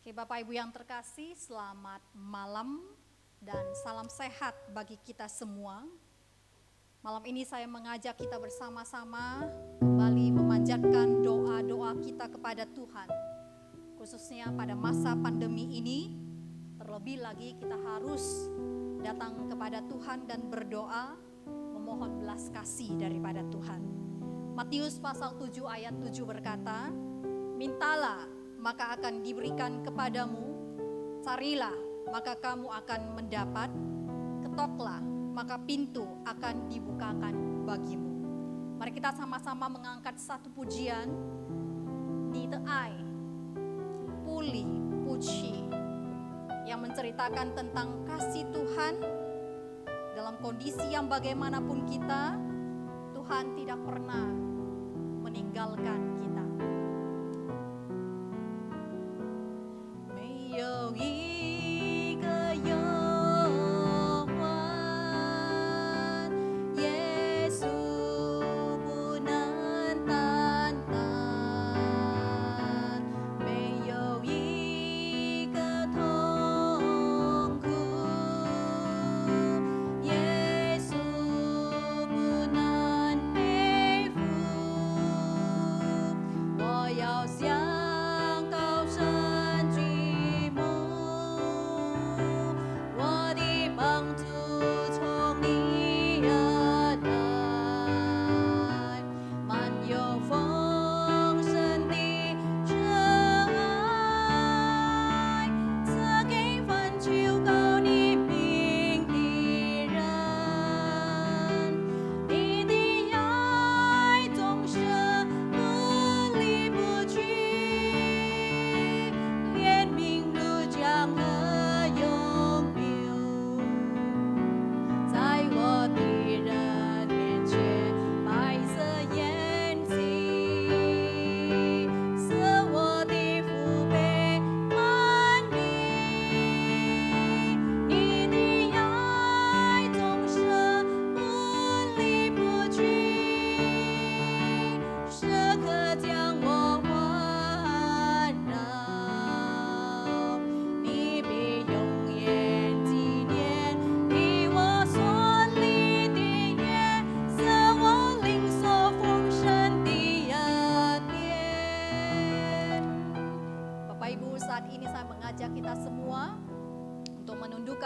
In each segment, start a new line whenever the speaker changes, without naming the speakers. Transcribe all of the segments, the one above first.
Oke, Bapak Ibu yang terkasih, selamat malam dan salam sehat bagi kita semua. Malam ini saya mengajak kita bersama-sama kembali memanjatkan doa-doa kita kepada Tuhan. Khususnya pada masa pandemi ini, terlebih lagi kita harus datang kepada Tuhan dan berdoa, memohon belas kasih daripada Tuhan. Matius pasal 7 ayat 7 berkata, "Mintalah maka akan diberikan kepadamu, carilah maka kamu akan mendapat, ketoklah maka pintu akan dibukakan bagimu." Mari kita sama-sama mengangkat satu pujian, Nidai, Puli Puji, yang menceritakan tentang kasih Tuhan dalam kondisi yang bagaimanapun kita, Tuhan tidak pernah meninggalkan kita.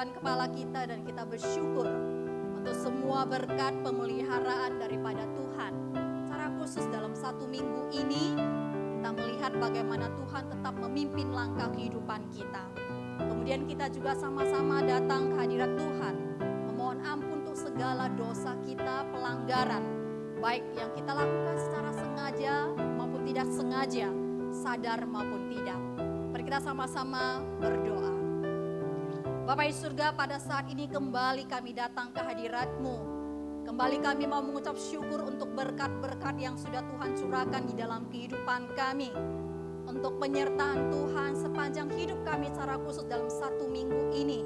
Kepala kita dan kita bersyukur untuk semua berkat pemeliharaan daripada Tuhan. Secara khusus dalam satu minggu ini kita melihat bagaimana Tuhan tetap memimpin langkah kehidupan kita. Kemudian kita juga sama-sama datang ke hadirat Tuhan, memohon ampun untuk segala dosa kita, pelanggaran, baik yang kita lakukan secara sengaja maupun tidak sengaja, sadar maupun tidak. Mari kita sama-sama berdoa. Bapa di surga, pada saat ini kembali kami datang ke hadirat-Mu. Kembali kami mau mengucap syukur untuk berkat-berkat yang sudah Tuhan curahkan di dalam kehidupan kami. Untuk penyertaan Tuhan sepanjang hidup kami secara khusus dalam satu minggu ini.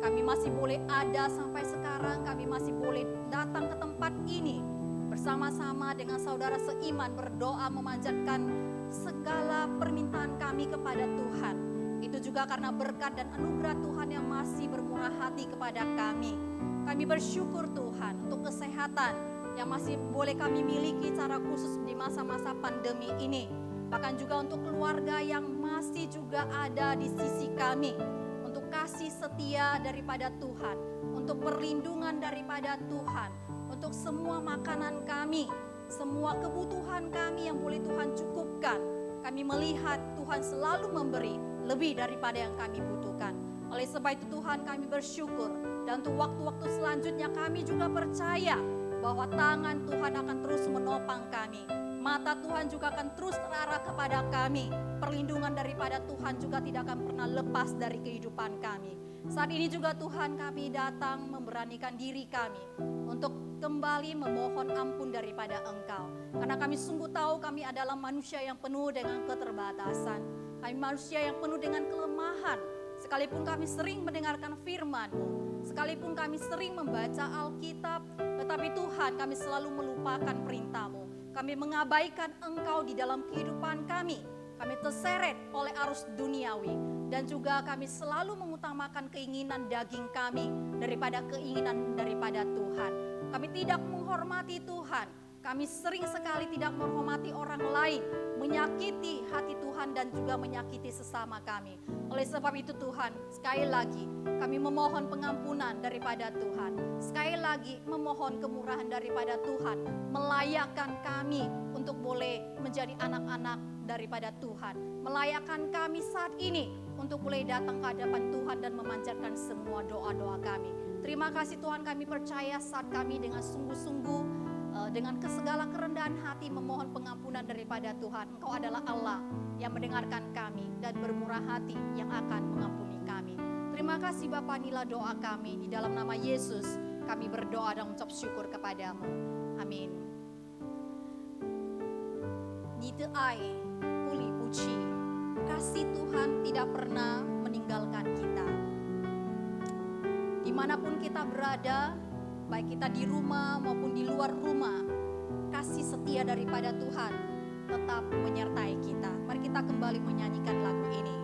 Kami masih boleh ada sampai sekarang, kami masih boleh datang ke tempat ini. Bersama-sama dengan saudara seiman berdoa memanjatkan segala permintaan kami kepada Tuhan. Itu juga karena berkat dan anugerah Tuhan yang masih bermurah hati kepada kami. Kami bersyukur Tuhan untuk kesehatan yang masih boleh kami miliki secara khusus di masa-masa pandemi ini. Bahkan juga untuk keluarga yang masih juga ada di sisi kami. Untuk kasih setia daripada Tuhan, untuk perlindungan daripada Tuhan, untuk semua makanan kami, semua kebutuhan kami yang boleh Tuhan cukupkan. Kami melihat Tuhan selalu memberi lebih daripada yang kami butuhkan. Oleh sebab itu Tuhan kami bersyukur. Dan untuk waktu-waktu selanjutnya kami juga percaya bahwa tangan Tuhan akan terus menopang kami. Mata Tuhan juga akan terus terarah kepada kami. Perlindungan daripada Tuhan juga tidak akan pernah lepas dari kehidupan kami. Saat ini juga Tuhan kami datang memberanikan diri kami untuk kembali memohon ampun daripada Engkau. Karena kami sungguh tahu kami adalah manusia yang penuh dengan keterbatasan. Kami manusia yang penuh dengan kelemahan. Sekalipun kami sering mendengarkan firman-Mu, sekalipun kami sering membaca Alkitab, tetapi Tuhan kami selalu melupakan perintah-Mu. Kami mengabaikan Engkau di dalam kehidupan kami. kami terseret oleh arus duniawi, dan juga kami selalu mengutamakan keinginan daging kami daripada keinginan daripada Tuhan. Kami tidak menghormati Tuhan, kami sering sekali tidak menghormati orang lain, menyakiti hati Tuhan dan juga menyakiti sesama kami. Oleh sebab itu Tuhan, sekali lagi kami memohon pengampunan daripada Tuhan. Sekali lagi memohon kemurahan daripada Tuhan, melayakkan kami untuk boleh menjadi anak-anak daripada Tuhan. Melayakkan kami saat ini untuk boleh datang ke hadapan Tuhan dan memanjatkan semua doa-doa kami. Terima kasih Tuhan, kami percaya saat kami dengan sungguh-sungguh dengan segala kerendahan hati memohon pengampunan daripada Tuhan. Engkau adalah Allah yang mendengarkan kami dan bermurah hati yang akan mengampuni kami. Terima kasih Bapa, inilah doa kami. Di dalam nama Yesus kami berdoa dan mengucap syukur kepadamu. Amin. 你的爱不离不弃, kasih Tuhan tidak pernah meninggalkan kita. Dimanapun kita berada, baik kita di rumah maupun di luar rumah, kasih setia daripada Tuhan tetap menyertai kita. Mari kita kembali menyanyikan lagu ini.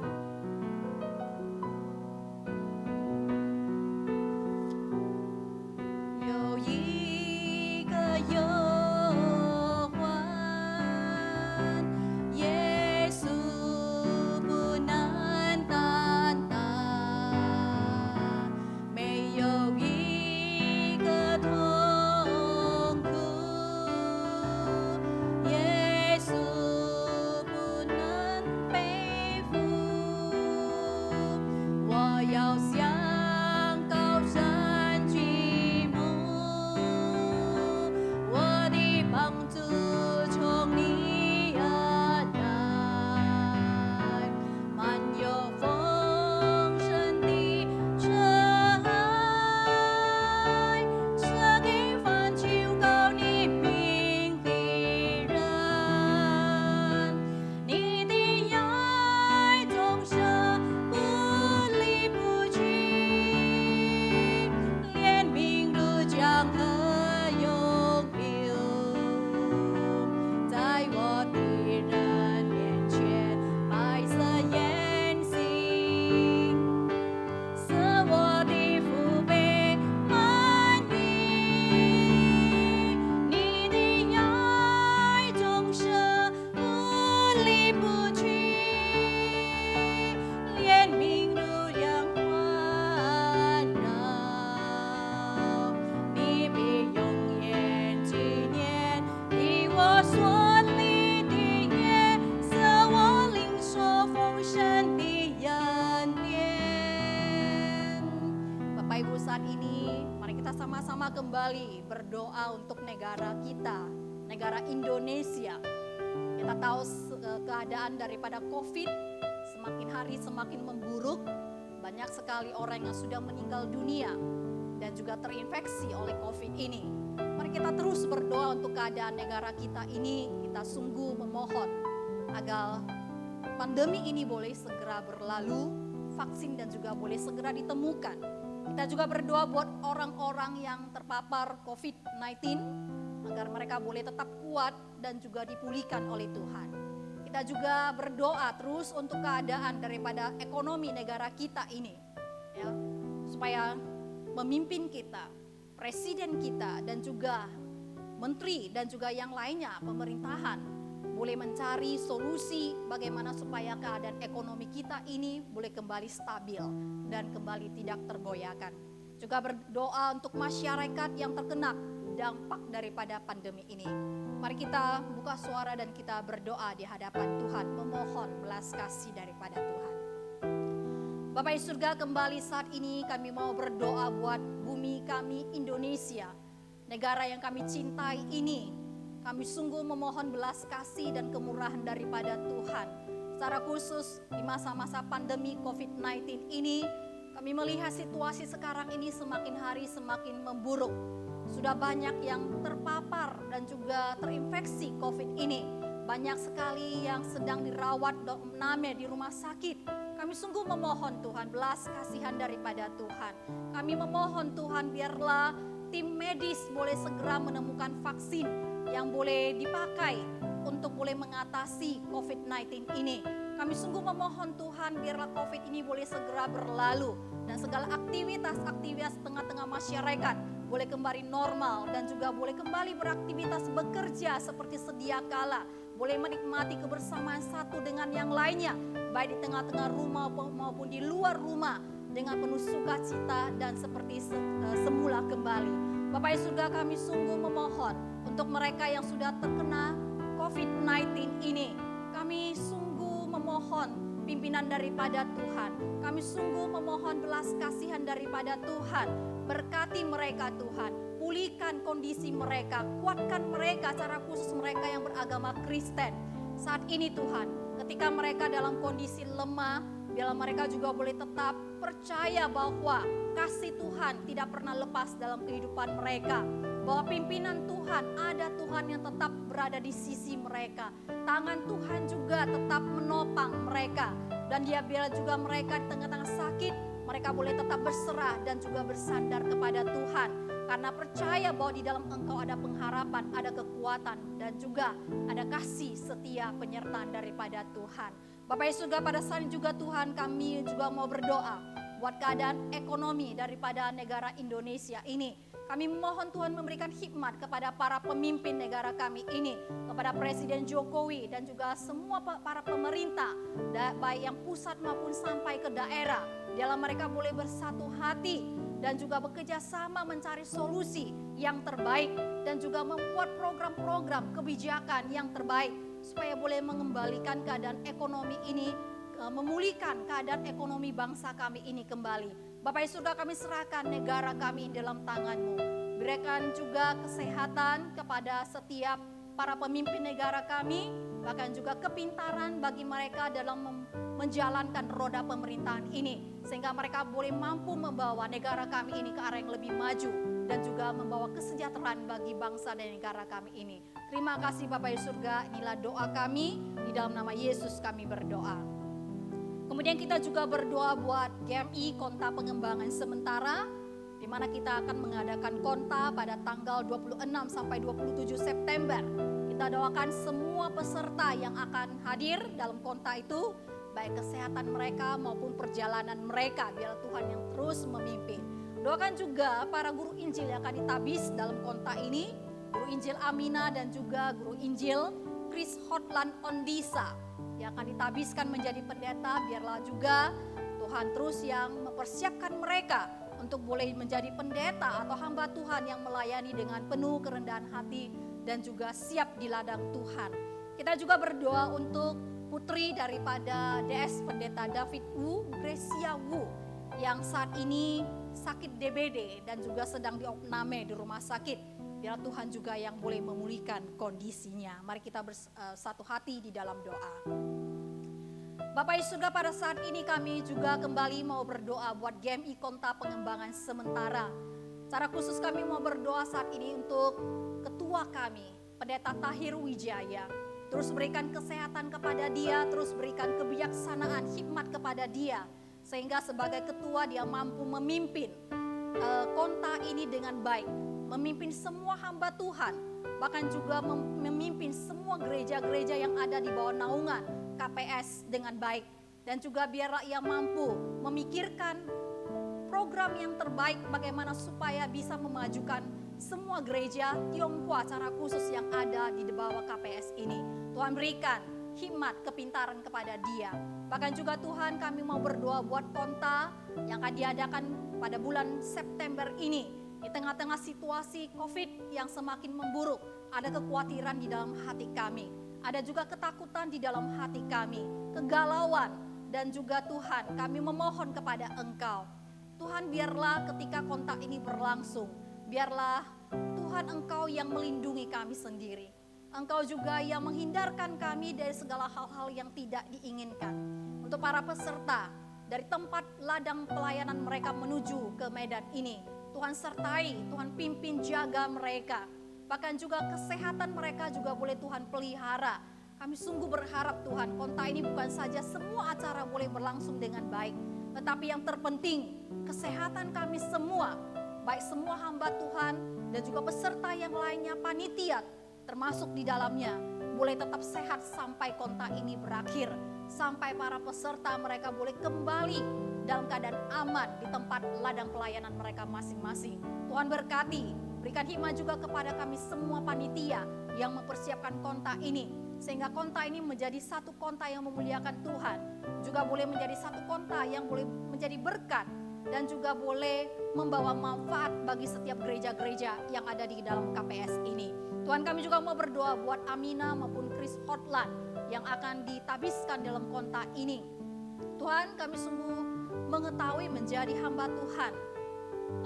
Kembali berdoa untuk negara kita, negara Indonesia. Kita tahu keadaan daripada COVID semakin hari semakin memburuk. Banyak sekali orang yang sudah meninggal dunia dan juga terinfeksi oleh COVID ini. Mari kita terus berdoa untuk keadaan negara kita ini. Kita sungguh memohon agar pandemi ini boleh segera berlalu, vaksin dan juga boleh segera ditemukan. Kita juga berdoa buat orang-orang yang terpapar COVID-19 agar mereka boleh tetap kuat dan juga dipulihkan oleh Tuhan. Kita juga berdoa terus untuk keadaan daripada ekonomi negara kita ini, ya, supaya pemimpin kita, presiden kita dan juga menteri dan juga yang lainnya pemerintahan boleh mencari solusi bagaimana supaya keadaan ekonomi kita ini boleh kembali stabil dan kembali tidak tergoyahkan. Juga berdoa untuk masyarakat yang terkena dampak daripada pandemi ini. Mari kita buka suara dan kita berdoa di hadapan Tuhan, memohon belas kasih daripada Tuhan. Bapak di surga, kembali saat ini kami mau berdoa buat bumi kami Indonesia, negara yang kami cintai ini. Kami sungguh memohon belas kasih dan kemurahan daripada Tuhan. Secara khusus di masa-masa pandemi COVID-19 ini, kami melihat situasi sekarang ini semakin hari semakin memburuk. Sudah banyak yang terpapar dan juga terinfeksi COVID ini. Banyak sekali yang sedang dirawat di rumah sakit. Kami sungguh memohon Tuhan belas kasihan daripada Tuhan. Kami memohon Tuhan biarlah tim medis boleh segera menemukan vaksin yang boleh dipakai untuk boleh mengatasi COVID-19 ini. Kami sungguh memohon Tuhan, biarlah COVID ini boleh segera berlalu dan segala aktivitas tengah-tengah masyarakat boleh kembali normal dan juga boleh kembali beraktivitas bekerja seperti sedia kala. Boleh menikmati kebersamaan satu dengan yang lainnya, baik di tengah-tengah rumah maupun di luar rumah dengan penuh sukacita dan seperti semula kembali. Bapak Yesus surga, kami sungguh memohon untuk mereka yang sudah terkena COVID-19 ini. Kami sungguh memohon pimpinan daripada Tuhan. Kami sungguh memohon belas kasihan daripada Tuhan. Berkati mereka Tuhan. Pulihkan kondisi mereka. Kuatkan mereka, secara khusus mereka yang beragama Kristen. Saat ini Tuhan, ketika mereka dalam kondisi lemah, biarlah mereka juga boleh tetap percaya bahwa kasih Tuhan tidak pernah lepas dalam kehidupan mereka. Bahwa pimpinan Tuhan, ada Tuhan yang tetap berada di sisi mereka. Tangan Tuhan juga tetap menopang mereka. Dan dia biarlah juga mereka di tengah-tengah sakit, mereka boleh tetap berserah dan juga bersandar kepada Tuhan. Karena percaya bahwa di dalam Engkau ada pengharapan, ada kekuatan, dan juga ada kasih setia penyertaan daripada Tuhan. Bapak Yesus surga, pada saat ini juga Tuhan, kami juga mau berdoa buat keadaan ekonomi daripada negara Indonesia ini. Kami mohon Tuhan memberikan hikmat kepada para pemimpin negara kami ini, kepada Presiden Jokowi dan juga semua para pemerintah, baik yang pusat maupun sampai ke daerah. Dalam mereka boleh bersatu hati dan juga bekerja sama mencari solusi yang terbaik dan juga membuat program-program kebijakan yang terbaik supaya boleh mengembalikan keadaan ekonomi ini, memulihkan keadaan ekonomi bangsa kami ini kembali. Bapak Yesus surga, kami serahkan negara kami dalam tangan-Mu. Berikan juga kesehatan kepada setiap para pemimpin negara kami, bahkan juga kepintaran bagi mereka dalam menjalankan roda pemerintahan ini, sehingga mereka boleh mampu membawa negara kami ini ke arah yang lebih maju dan juga membawa kesejahteraan bagi bangsa dan negara kami ini. Terima kasih Bapak Yesus surga, inilah doa kami, di dalam nama Yesus kami berdoa. Kemudian kita juga berdoa buat GMI Konta Pengembangan Sementara, di mana kita akan mengadakan konta pada tanggal 26 sampai 27 September. Kita doakan semua peserta yang akan hadir dalam konta itu, baik kesehatan mereka maupun perjalanan mereka, biar Tuhan yang terus memimpin. Doakan juga para guru Injil yang akan ditabis dalam konta ini, Guru Injil Amina dan juga Guru Injil Chris Hotland Ondisa, yang akan ditabiskan menjadi pendeta. Biarlah juga Tuhan terus yang mempersiapkan mereka untuk boleh menjadi pendeta atau hamba Tuhan yang melayani dengan penuh kerendahan hati dan juga siap di ladang Tuhan. Kita juga berdoa untuk putri daripada DS Pendeta David Wu, Gracia Wu, yang saat ini sakit DBD dan juga sedang diopname di rumah sakit. Biar Tuhan juga yang boleh memulihkan kondisinya. Mari kita bersatu hati di dalam doa. Bapak Yesus surga, pada saat ini kami juga kembali mau berdoa buat GMI Konta Pengembangan Sementara. Secara khusus kami mau berdoa saat ini untuk ketua kami, Pendeta Tahir Wijaya. Terus berikan kesehatan kepada dia, terus berikan kebijaksanaan, hikmat kepada dia. Sehingga sebagai ketua dia mampu memimpin konta ini dengan baik. Memimpin semua hamba Tuhan, bahkan juga memimpin semua gereja-gereja yang ada di bawah naungan KPS dengan baik. Dan juga biarlah ia mampu memikirkan program yang terbaik bagaimana supaya bisa memajukan semua gereja Tionghoa secara khusus yang ada di bawah KPS ini. Tuhan berikan hikmat, kepintaran kepada dia. Bahkan juga Tuhan, kami mau berdoa buat konta yang akan diadakan pada bulan September ini. Di tengah-tengah situasi COVID yang semakin memburuk, ada kekhawatiran di dalam hati kami. Ada juga ketakutan di dalam hati kami, kegalauan, dan juga Tuhan, kami memohon kepada Engkau. Tuhan, biarlah ketika kontak ini berlangsung, biarlah Tuhan Engkau yang melindungi kami sendiri. Engkau juga yang menghindarkan kami dari segala hal-hal yang tidak diinginkan. Untuk para peserta, dari tempat ladang pelayanan mereka menuju ke medan ini, Tuhan sertai, Tuhan pimpin jaga mereka. Bahkan juga kesehatan mereka juga boleh Tuhan pelihara. Kami sungguh berharap Tuhan, konta ini bukan saja semua acara boleh berlangsung dengan baik, tetapi yang terpenting kesehatan kami semua, baik semua hamba Tuhan dan juga peserta yang lainnya, panitia termasuk di dalamnya, boleh tetap sehat sampai konta ini berakhir. Sampai para peserta mereka boleh kembali dalam keadaan aman di tempat ladang pelayanan mereka masing-masing. Tuhan berkati, berikan hikmat juga kepada kami semua panitia yang mempersiapkan konta ini. Sehingga konta ini menjadi satu konta yang memuliakan Tuhan. Juga boleh menjadi satu konta yang boleh menjadi berkat. Dan juga boleh membawa manfaat bagi setiap gereja-gereja yang ada di dalam KPS ini. Tuhan, kami juga mau berdoa buat Amina maupun Chris Hotland yang akan ditabiskan dalam konta ini. Tuhan, kami sungguh mengetahui menjadi hamba Tuhan,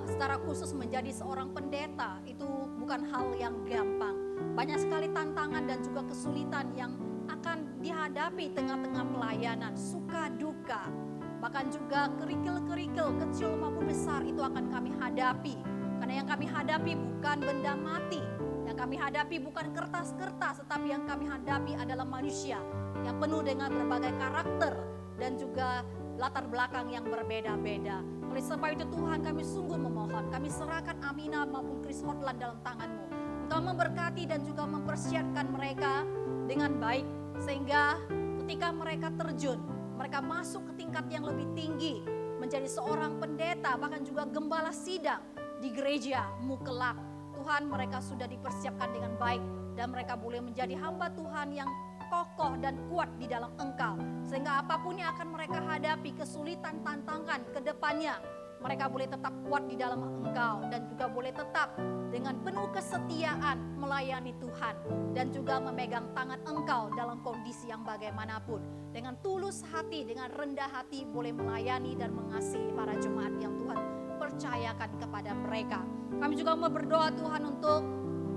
secara khusus menjadi seorang pendeta, itu bukan hal yang gampang. Banyak sekali tantangan dan juga kesulitan yang akan dihadapi tengah-tengah pelayanan, suka duka. Bahkan juga kerikil-kerikil kecil maupun besar itu akan kami hadapi. Karena yang kami hadapi bukan benda mati. Yang kami hadapi bukan kertas-kertas, tetapi yang kami hadapi adalah manusia yang penuh dengan berbagai karakter dan juga latar belakang yang berbeda-beda. Oleh sebab itu Tuhan, kami sungguh memohon, kami serahkan Amina maupun Chris Hotland dalam tangan-Mu. Engkau memberkati dan juga mempersiapkan mereka dengan baik, sehingga ketika mereka terjun, mereka masuk ke tingkat yang lebih tinggi, menjadi seorang pendeta, bahkan juga gembala sidang di gereja-Mu kelak. Tuhan, mereka sudah dipersiapkan dengan baik dan mereka boleh menjadi hamba Tuhan yang kokoh dan kuat di dalam Engkau. Sehingga apapun yang akan mereka hadapi, kesulitan, tantangan ke depannya, mereka boleh tetap kuat di dalam Engkau dan juga boleh tetap dengan penuh kesetiaan melayani Tuhan dan juga memegang tangan Engkau dalam kondisi yang bagaimanapun. Dengan tulus hati, dengan rendah hati boleh melayani dan mengasihi para jemaat yang Tuhan percayakan kepada mereka. Kami juga mau berdoa Tuhan untuk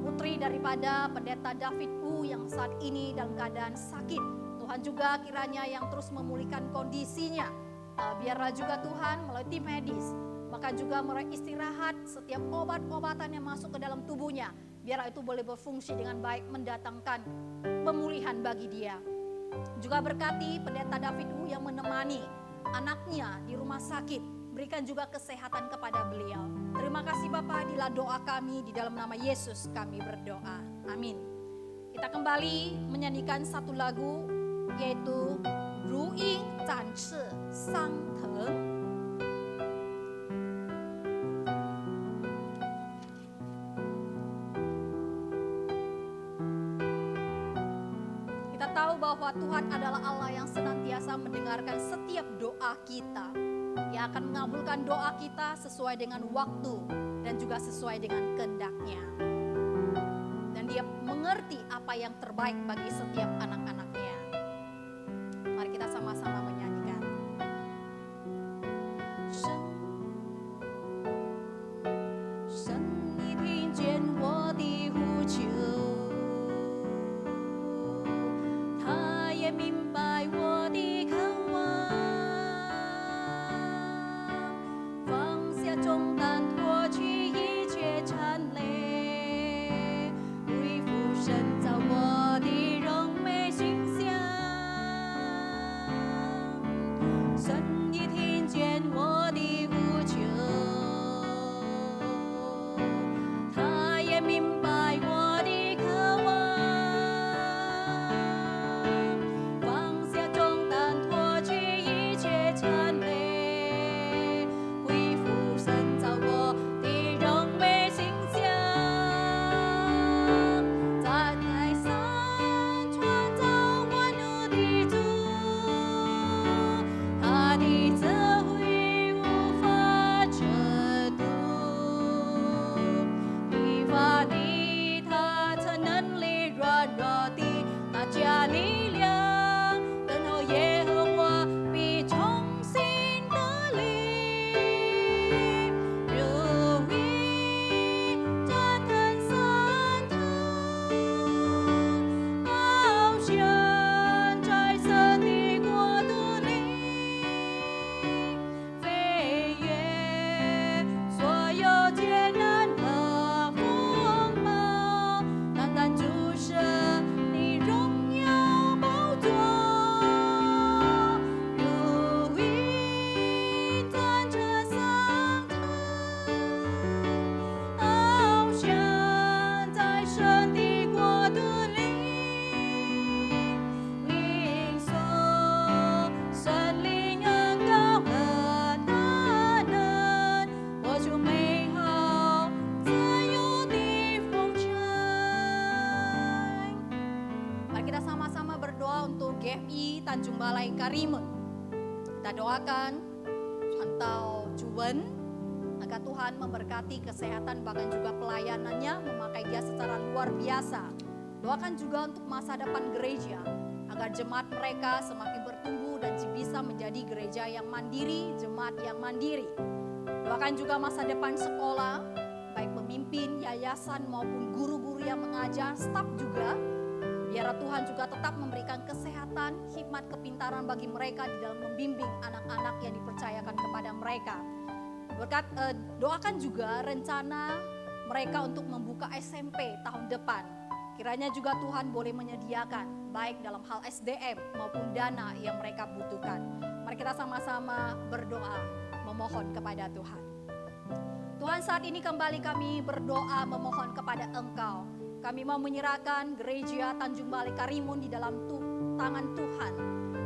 putri daripada pendeta David Wu yang saat ini dalam keadaan sakit. Tuhan juga kiranya yang terus memulihkan kondisinya. Biarlah juga Tuhan melalui tim medis, maka juga melalui istirahat setiap obat-obatan yang masuk ke dalam tubuhnya. Biarlah itu boleh berfungsi dengan baik, mendatangkan pemulihan bagi dia. Juga berkati pendeta David Wu yang menemani anaknya di rumah sakit. Berikan juga kesehatan kepada beliau. Terima kasih Bapak, inilah doa kami di dalam nama Yesus kami berdoa. Amin. Kita kembali menyanyikan satu lagu yaitu Ru Ying Zan Chi Sang Teng. Kita tahu bahwa Tuhan adalah Allah yang senantiasa mendengarkan setiap doa kita. Dia akan mengabulkan doa kita sesuai dengan waktu dan juga sesuai dengan kehendak-Nya. Dan Dia mengerti apa yang terbaik bagi setiap anak-anak-Nya. Mari kita sama-sama menyanyikan. 神，你听见我的呼求，他也明白我的渴望。 重担脱去一切缠累，恢复神造我的荣美形象。GMI Tanjung Balai Karimun. Kita doakan Chantau Juwen agar Tuhan memberkati kesehatan bahkan juga pelayanannya, memakai dia secara luar biasa. Doakan juga untuk masa depan gereja, agar jemaat mereka semakin bertumbuh dan bisa menjadi gereja yang mandiri, jemaat yang mandiri. Doakan juga masa depan sekolah, baik pemimpin, yayasan maupun guru-guru yang mengajar, staf juga. Biar Tuhan juga tetap memberikan kesehatan, hikmat, kepintaran bagi mereka di dalam membimbing anak-anak yang dipercayakan kepada mereka. Doakan juga rencana mereka untuk membuka SMP tahun depan. Kiranya juga Tuhan boleh menyediakan baik dalam hal SDM maupun dana yang mereka butuhkan. Mari kita sama-sama berdoa, memohon kepada Tuhan. Tuhan, saat ini kembali kami berdoa memohon kepada Engkau. Kami mau menyerahkan gereja Tanjung Balai Karimun di dalam tangan Tuhan.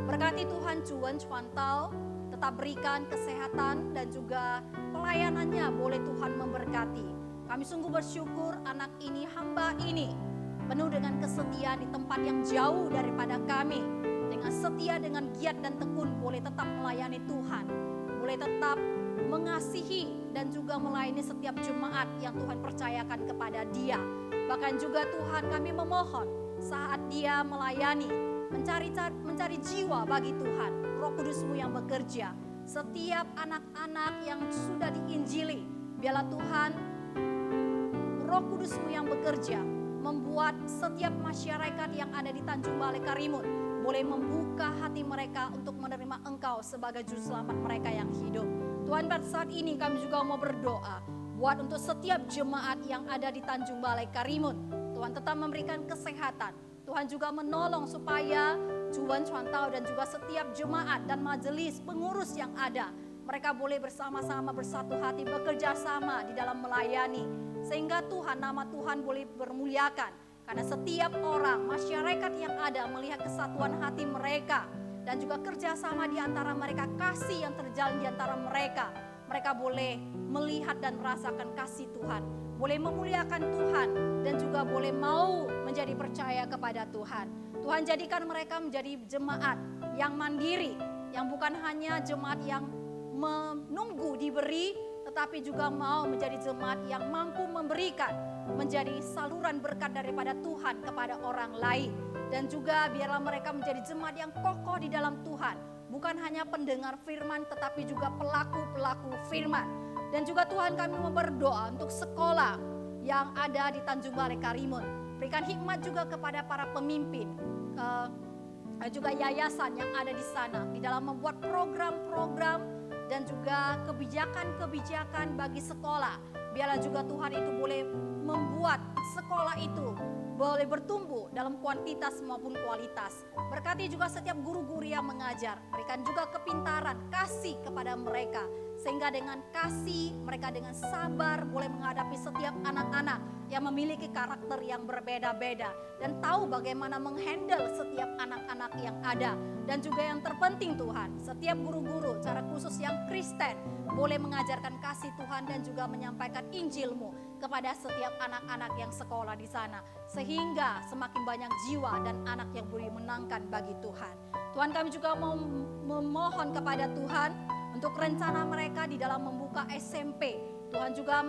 Berkati Tuhan Juwen Chantau, tetap berikan kesehatan dan juga pelayanannya boleh Tuhan memberkati. Kami sungguh bersyukur anak ini, hamba ini, penuh dengan kesetiaan di tempat yang jauh daripada kami. Dengan setia, dengan giat dan tekun boleh tetap melayani Tuhan. Boleh tetap mengasihi dan juga melayani setiap jemaat yang Tuhan percayakan kepada dia. Bahkan juga Tuhan, kami memohon saat dia melayani, mencari jiwa bagi Tuhan, Roh Kudus-Mu yang bekerja. Setiap anak-anak yang sudah diinjili, biarlah Tuhan, Roh Kudus-Mu yang bekerja, membuat setiap masyarakat yang ada di Tanjung Balai Karimun boleh membuka hati mereka untuk menerima Engkau sebagai juru selamat mereka yang hidup. Tuhan, pada saat ini kami juga mau berdoa buat untuk setiap jemaat yang ada di Tanjung Balai Karimun. Tuhan tetap memberikan kesehatan. Tuhan juga menolong supaya Juwen Chantau dan juga setiap jemaat dan majelis pengurus yang ada, mereka boleh bersama-sama bersatu hati, bekerja sama di dalam melayani. Sehingga Tuhan, nama Tuhan boleh bermuliakan. Karena setiap orang, masyarakat yang ada melihat kesatuan hati mereka. Dan juga kerjasama di antara mereka, kasih yang terjalin di antara mereka. Mereka boleh melihat dan merasakan kasih Tuhan. Boleh memuliakan Tuhan dan juga boleh mau menjadi percaya kepada Tuhan. Tuhan, jadikan mereka menjadi jemaat yang mandiri. Yang bukan hanya jemaat yang menunggu diberi, tetapi juga mau menjadi jemaat yang mampu memberikan, menjadi saluran berkat daripada Tuhan kepada orang lain. Dan juga biarlah mereka menjadi jemaat yang kokoh di dalam Tuhan. Bukan hanya pendengar firman, tetapi juga pelaku-pelaku firman. Dan juga Tuhan, kami mau berdoa untuk sekolah yang ada di Tanjung Balai Karimun. Berikan hikmat juga kepada para pemimpin, juga yayasan yang ada di sana, di dalam membuat program-program dan juga kebijakan-kebijakan bagi sekolah. Biarlah juga Tuhan itu boleh membuat sekolah itu boleh bertumbuh dalam kuantitas maupun kualitas. Berkati juga setiap guru-guru yang mengajar. Berikan juga kepintaran, kasih kepada mereka. Sehingga dengan kasih, mereka dengan sabar boleh menghadapi setiap anak-anak yang memiliki karakter yang berbeda-beda. Dan tahu bagaimana menghandle setiap anak-anak yang ada. Dan juga yang terpenting Tuhan, setiap guru-guru, cara khusus yang Kristen, boleh mengajarkan kasih Tuhan dan juga menyampaikan Injil-Mu kepada setiap anak-anak yang sekolah di sana. Sehingga semakin banyak jiwa dan anak yang boleh menangkan bagi Tuhan. Tuhan, kami juga mau memohon kepada Tuhan untuk rencana mereka di dalam membuka SMP. Tuhan juga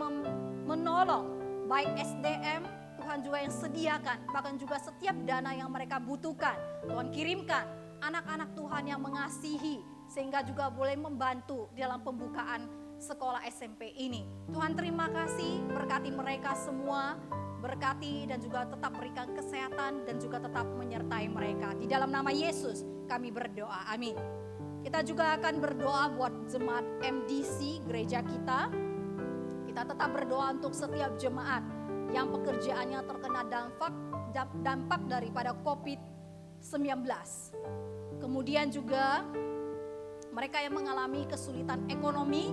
menolong baik SDM, Tuhan juga yang sediakan, bahkan juga setiap dana yang mereka butuhkan. Tuhan kirimkan anak-anak Tuhan yang mengasihi, sehingga juga boleh membantu dalam pembukaan sekolah SMP ini. Tuhan, terima kasih, berkati mereka semua, berkati dan juga tetap berikan kesehatan dan juga tetap menyertai mereka. Di dalam nama Yesus kami berdoa, amin. Kita juga akan berdoa buat jemaat MDC gereja kita. Kita tetap berdoa untuk setiap jemaat yang pekerjaannya terkena dampak daripada COVID-19. Kemudian juga mereka yang mengalami kesulitan ekonomi,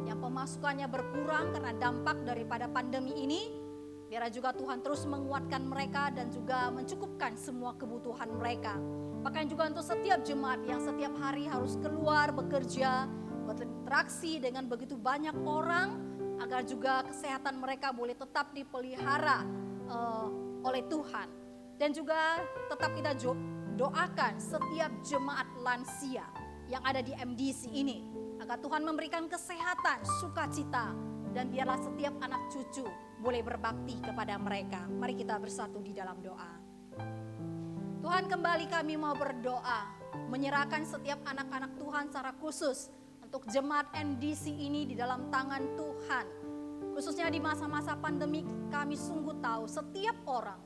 yang pemasukannya berkurang karena dampak daripada pandemi ini. Biar juga Tuhan terus menguatkan mereka dan juga mencukupkan semua kebutuhan mereka. Bahkan juga untuk setiap jemaat yang setiap hari harus keluar bekerja, berinteraksi dengan begitu banyak orang, agar juga kesehatan mereka boleh tetap dipelihara oleh Tuhan. Dan juga tetap kita doakan setiap jemaat lansia yang ada di MDC ini, agar Tuhan memberikan kesehatan, sukacita, dan biarlah setiap anak cucu boleh berbakti kepada mereka. Mari kita bersatu di dalam doa. Tuhan, kembali kami mau berdoa, menyerahkan setiap anak-anak Tuhan secara khusus untuk jemaat MDC ini di dalam tangan Tuhan. Khususnya di masa-masa pandemi, kami sungguh tahu setiap orang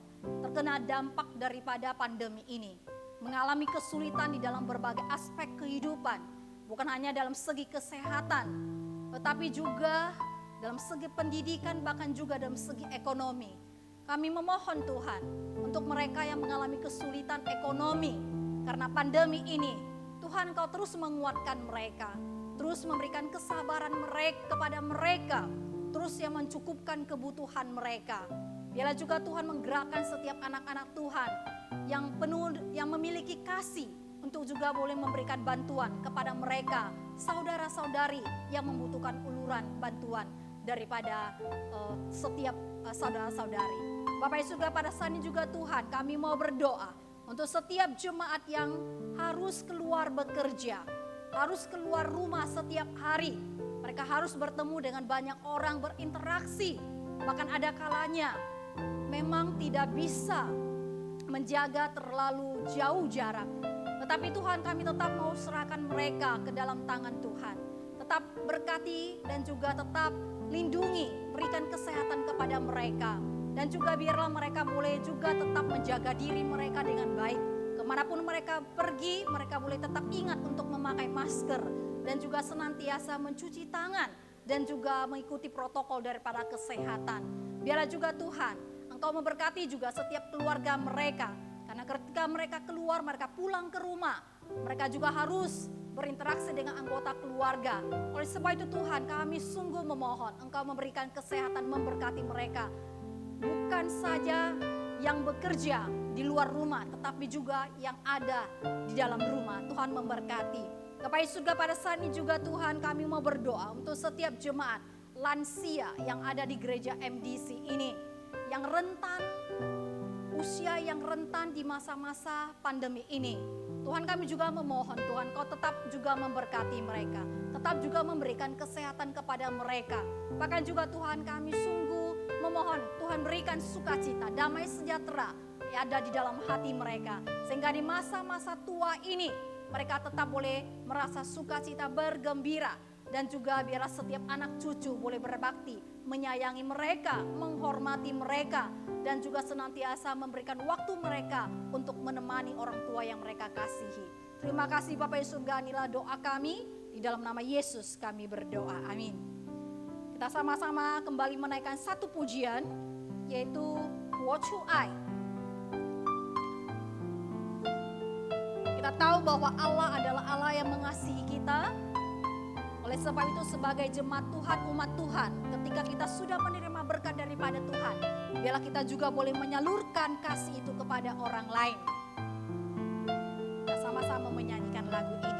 terkena dampak daripada pandemi ini, mengalami kesulitan di dalam berbagai aspek kehidupan, bukan hanya dalam segi kesehatan, tetapi juga dalam segi pendidikan, bahkan juga dalam segi ekonomi. Kami memohon Tuhan untuk mereka yang mengalami kesulitan ekonomi karena pandemi ini, Tuhan Engkau terus menguatkan mereka, terus memberikan kesabaran mereka kepada mereka, terus yang mencukupkan kebutuhan mereka. Biarlah juga Tuhan menggerakkan setiap anak-anak Tuhan yang penuh, yang memiliki kasih untuk juga boleh memberikan bantuan kepada mereka, saudara-saudari yang membutuhkan uluran bantuan daripada setiap saudara-saudari. Bapak Yesus, juga pada saat ini juga Tuhan, kami mau berdoa untuk setiap jemaat yang harus keluar bekerja, harus keluar rumah setiap hari. Mereka harus bertemu dengan banyak orang, berinteraksi. Bahkan ada kalanya memang tidak bisa menjaga terlalu jauh jarak. Tetapi Tuhan, kami tetap mau serahkan mereka ke dalam tangan Tuhan. Tetap berkati dan juga tetap lindungi, berikan kesehatan kepada mereka. Dan juga biarlah mereka boleh juga tetap menjaga diri mereka dengan baik. Kemanapun mereka pergi, mereka boleh tetap ingat untuk memakai masker. Dan juga senantiasa mencuci tangan. Dan juga mengikuti protokol daripada kesehatan. Biarlah juga Tuhan, Engkau memberkati juga setiap keluarga mereka. Karena ketika mereka keluar, mereka pulang ke rumah. Mereka juga harus berinteraksi dengan anggota keluarga. Oleh sebab itu Tuhan, kami sungguh memohon Engkau memberikan kesehatan, memberkati mereka. Bukan saja yang bekerja di luar rumah, tetapi juga yang ada di dalam rumah. Tuhan memberkati. Bapak Yesus, juga pada saat ini juga Tuhan, kami mau berdoa untuk setiap jemaat lansia yang ada di gereja MDC ini, yang rentan, usia yang rentan di masa-masa pandemi ini. Tuhan, kami juga memohon Tuhan, Kau tetap juga memberkati mereka, tetap juga memberikan kesehatan kepada mereka. Bahkan juga Tuhan, kami sungguh memohon Tuhan berikan sukacita, damai sejahtera yang ada di dalam hati mereka. Sehingga di masa-masa tua ini mereka tetap boleh merasa sukacita, bergembira. Dan juga biarlah setiap anak cucu boleh berbakti, menyayangi mereka, menghormati mereka. Dan juga senantiasa memberikan waktu mereka untuk menemani orang tua yang mereka kasihi. Terima kasih Bapak Yesus, surga, inilah doa kami. Di dalam nama Yesus kami berdoa, amin. Kita sama-sama kembali menaikkan satu pujian, yaitu Watch Who I. Kita tahu bahwa Allah adalah Allah yang mengasihi kita. Oleh sebab itu sebagai jemaat Tuhan, umat Tuhan, ketika kita sudah menerima berkat daripada Tuhan, biarlah kita juga boleh menyalurkan kasih itu kepada orang lain. Kita sama-sama menyanyikan lagu ini.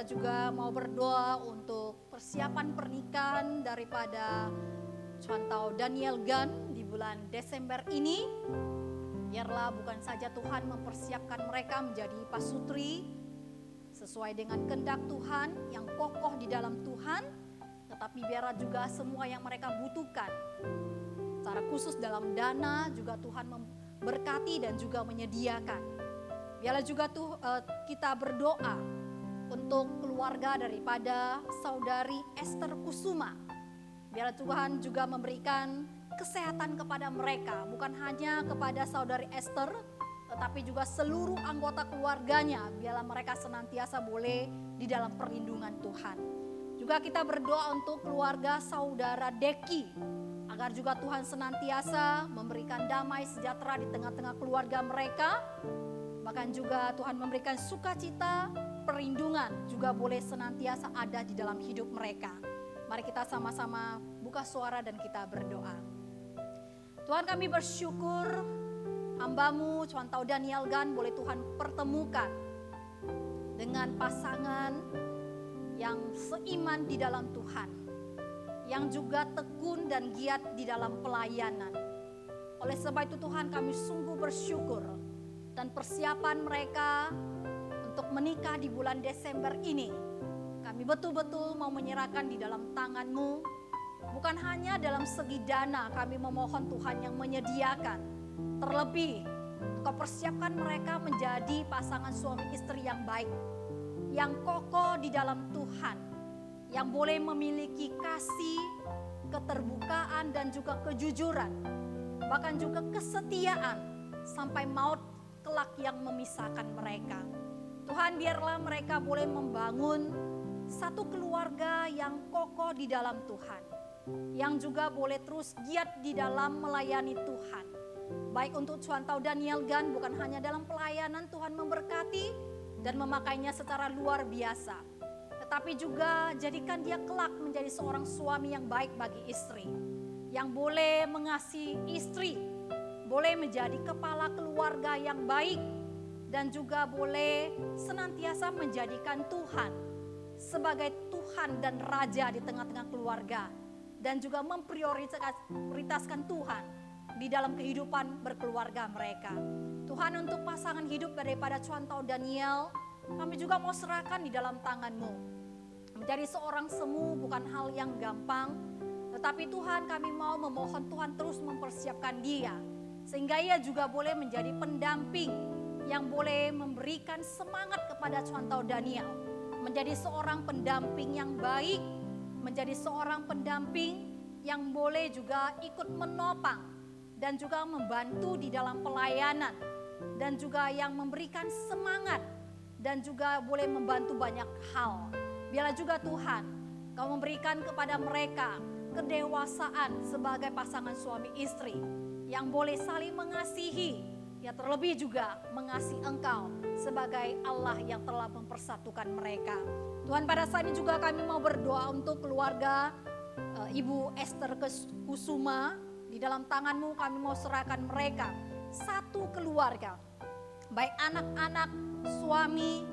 Juga mau berdoa untuk persiapan pernikahan daripada Chantau Daniel Gan di bulan Desember ini. Biarlah bukan saja Tuhan mempersiapkan mereka menjadi pasutri sesuai dengan kehendak Tuhan yang kokoh di dalam Tuhan, tetapi biarlah juga semua yang mereka butuhkan, secara khusus dalam dana juga Tuhan memberkati dan juga menyediakan. Biarlah juga kita berdoa untuk keluarga daripada saudari Esther Kusuma. Biarlah Tuhan juga memberikan kesehatan kepada mereka, bukan hanya kepada saudari Esther, tetapi juga seluruh anggota keluarganya. Biarlah mereka senantiasa boleh di dalam perlindungan Tuhan. Juga kita berdoa untuk keluarga saudara Deki, agar juga Tuhan senantiasa memberikan damai sejahtera di tengah-tengah keluarga mereka. Bahkan juga Tuhan memberikan sukacita, perlindungan juga boleh senantiasa ada di dalam hidup mereka. Mari kita sama-sama buka suara dan kita berdoa. Tuhan, kami bersyukur hamba-Mu Cuantau Daniel Gan boleh Tuhan pertemukan dengan pasangan yang seiman di dalam Tuhan, yang juga tekun dan giat di dalam pelayanan. Oleh sebab itu Tuhan, kami sungguh bersyukur dan persiapan mereka untuk menikah di bulan Desember ini, kami betul-betul mau menyerahkan di dalam tangan-Mu. Bukan hanya dalam segi dana, kami memohon Tuhan yang menyediakan. Terlebih, Kau persiapkan mereka menjadi pasangan suami istri yang baik, yang kokoh di dalam Tuhan, yang boleh memiliki kasih, keterbukaan dan juga kejujuran, bahkan juga kesetiaan sampai maut kelak yang memisahkan mereka. Tuhan, biarlah mereka boleh membangun satu keluarga yang kokoh di dalam Tuhan, yang juga boleh terus giat di dalam melayani Tuhan. Baik untuk Cuantau Daniel Gan, bukan hanya dalam pelayanan Tuhan memberkati dan memakainya secara luar biasa, tetapi juga jadikan dia kelak menjadi seorang suami yang baik bagi istri, yang boleh mengasihi istri, boleh menjadi kepala keluarga yang baik, dan juga boleh senantiasa menjadikan Tuhan sebagai Tuhan dan Raja di tengah-tengah keluarga, dan juga memprioritaskan Tuhan di dalam kehidupan berkeluarga mereka. Tuhan, untuk pasangan hidup daripada Cuantau Daniel, kami juga mau serahkan di dalam tangan-Mu. Menjadi seorang semu bukan hal yang gampang, tetapi Tuhan, kami mau memohon Tuhan terus mempersiapkan dia, sehingga ia juga boleh menjadi pendamping yang boleh memberikan semangat kepada Cuantau Daniel, menjadi seorang pendamping yang baik, menjadi seorang pendamping yang boleh juga ikut menopang dan juga membantu di dalam pelayanan, dan juga yang memberikan semangat dan juga boleh membantu banyak hal. Biarlah juga Tuhan, Kau memberikan kepada mereka kedewasaan sebagai pasangan suami istri yang boleh saling mengasihi, ya terlebih juga mengasihi Engkau sebagai Allah yang telah mempersatukan mereka. Tuhan, pada saat ini juga kami mau berdoa untuk keluarga Ibu Esther Kusuma. Di dalam tangan-Mu kami mau serahkan mereka, satu keluarga, baik anak-anak, suami,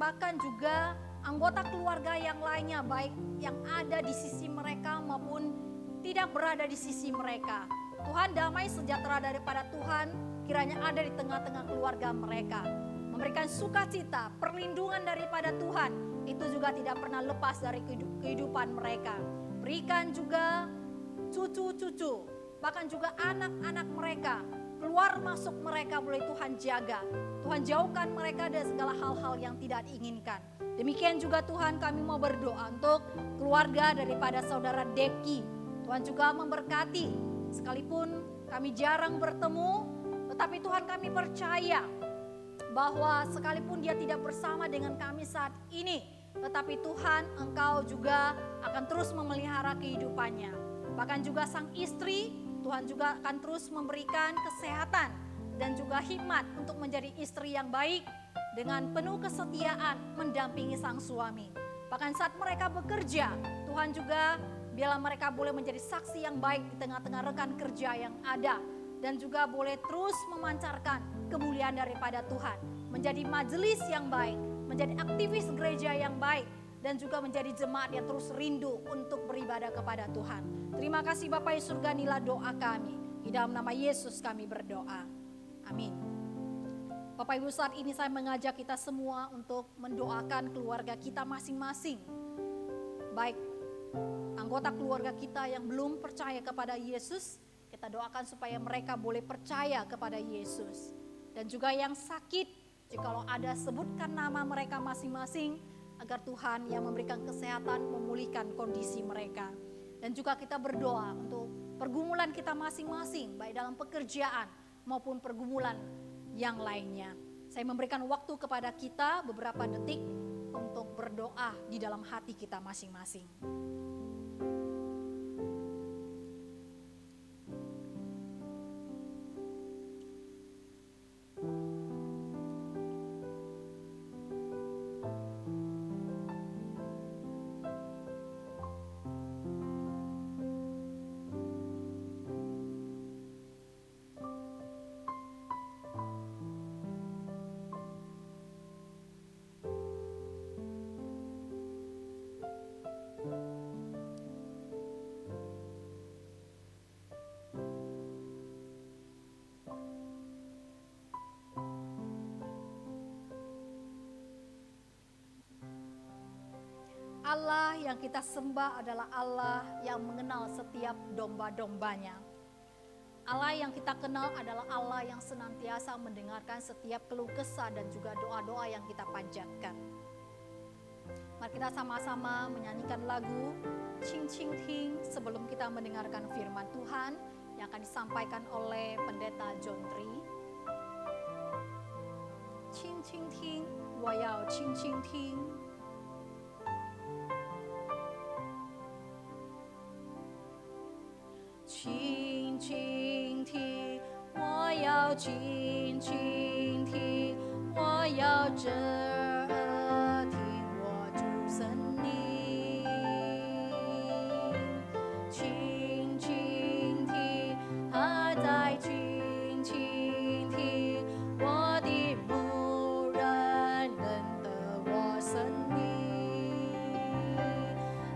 bahkan juga anggota keluarga yang lainnya, baik yang ada di sisi mereka maupun tidak berada di sisi mereka. Tuhan, damai sejahtera daripada Tuhan kiranya ada di tengah-tengah keluarga mereka, memberikan sukacita, perlindungan daripada Tuhan itu juga tidak pernah lepas dari kehidupan mereka. Berikan juga cucu-cucu, bahkan juga anak-anak mereka, keluar masuk mereka boleh Tuhan jaga. Tuhan, jauhkan mereka dari segala hal-hal yang tidak diinginkan. Demikian juga Tuhan, kami mau berdoa untuk keluarga daripada saudara Deki. Tuhan juga memberkati, sekalipun kami jarang bertemu, tetapi Tuhan, kami percaya bahwa sekalipun dia tidak bersama dengan kami saat ini, tetapi Tuhan, Engkau juga akan terus memelihara kehidupannya. Bahkan juga sang istri, Tuhan juga akan terus memberikan kesehatan dan juga hikmat untuk menjadi istri yang baik dengan penuh kesetiaan mendampingi sang suami. Bahkan saat mereka bekerja, Tuhan juga biarlah mereka boleh menjadi saksi yang baik di tengah-tengah rekan kerja yang ada, dan juga boleh terus memancarkan kemuliaan daripada Tuhan, menjadi majelis yang baik, menjadi aktivis gereja yang baik, dan juga menjadi jemaat yang terus rindu untuk beribadah kepada Tuhan. Terima kasih Bapa di surga, inilah doa kami. Di dalam nama Yesus kami berdoa. Amin. Bapak Ibu, saat ini saya mengajak kita semua untuk mendoakan keluarga kita masing-masing. Baik Anggota keluarga kita yang belum percaya kepada Yesus, kita doakan supaya mereka boleh percaya kepada Yesus. Dan juga yang sakit, jikalau ada, sebutkan nama mereka masing-masing, agar Tuhan yang memberikan kesehatan memulihkan kondisi mereka. Dan juga kita berdoa untuk pergumulan kita masing-masing, baik dalam pekerjaan maupun pergumulan yang lainnya. Saya memberikan waktu kepada kita beberapa detik untuk berdoa di dalam hati kita masing-masing. Allah yang kita sembah adalah Allah yang mengenal setiap domba-dombanya. Allah yang kita kenal adalah Allah yang senantiasa mendengarkan setiap keluh kesah dan juga doa-doa yang kita panjatkan. Mari kita sama-sama menyanyikan lagu Ching Ching Ting sebelum kita mendengarkan firman Tuhan yang akan disampaikan oleh Pendeta John Tri. Ching Ching Ting, 我要轻轻听。轻轻听，我要轻轻听，我要侧耳听我主声音。轻轻听，他在轻轻听，我的牧人认得我声音。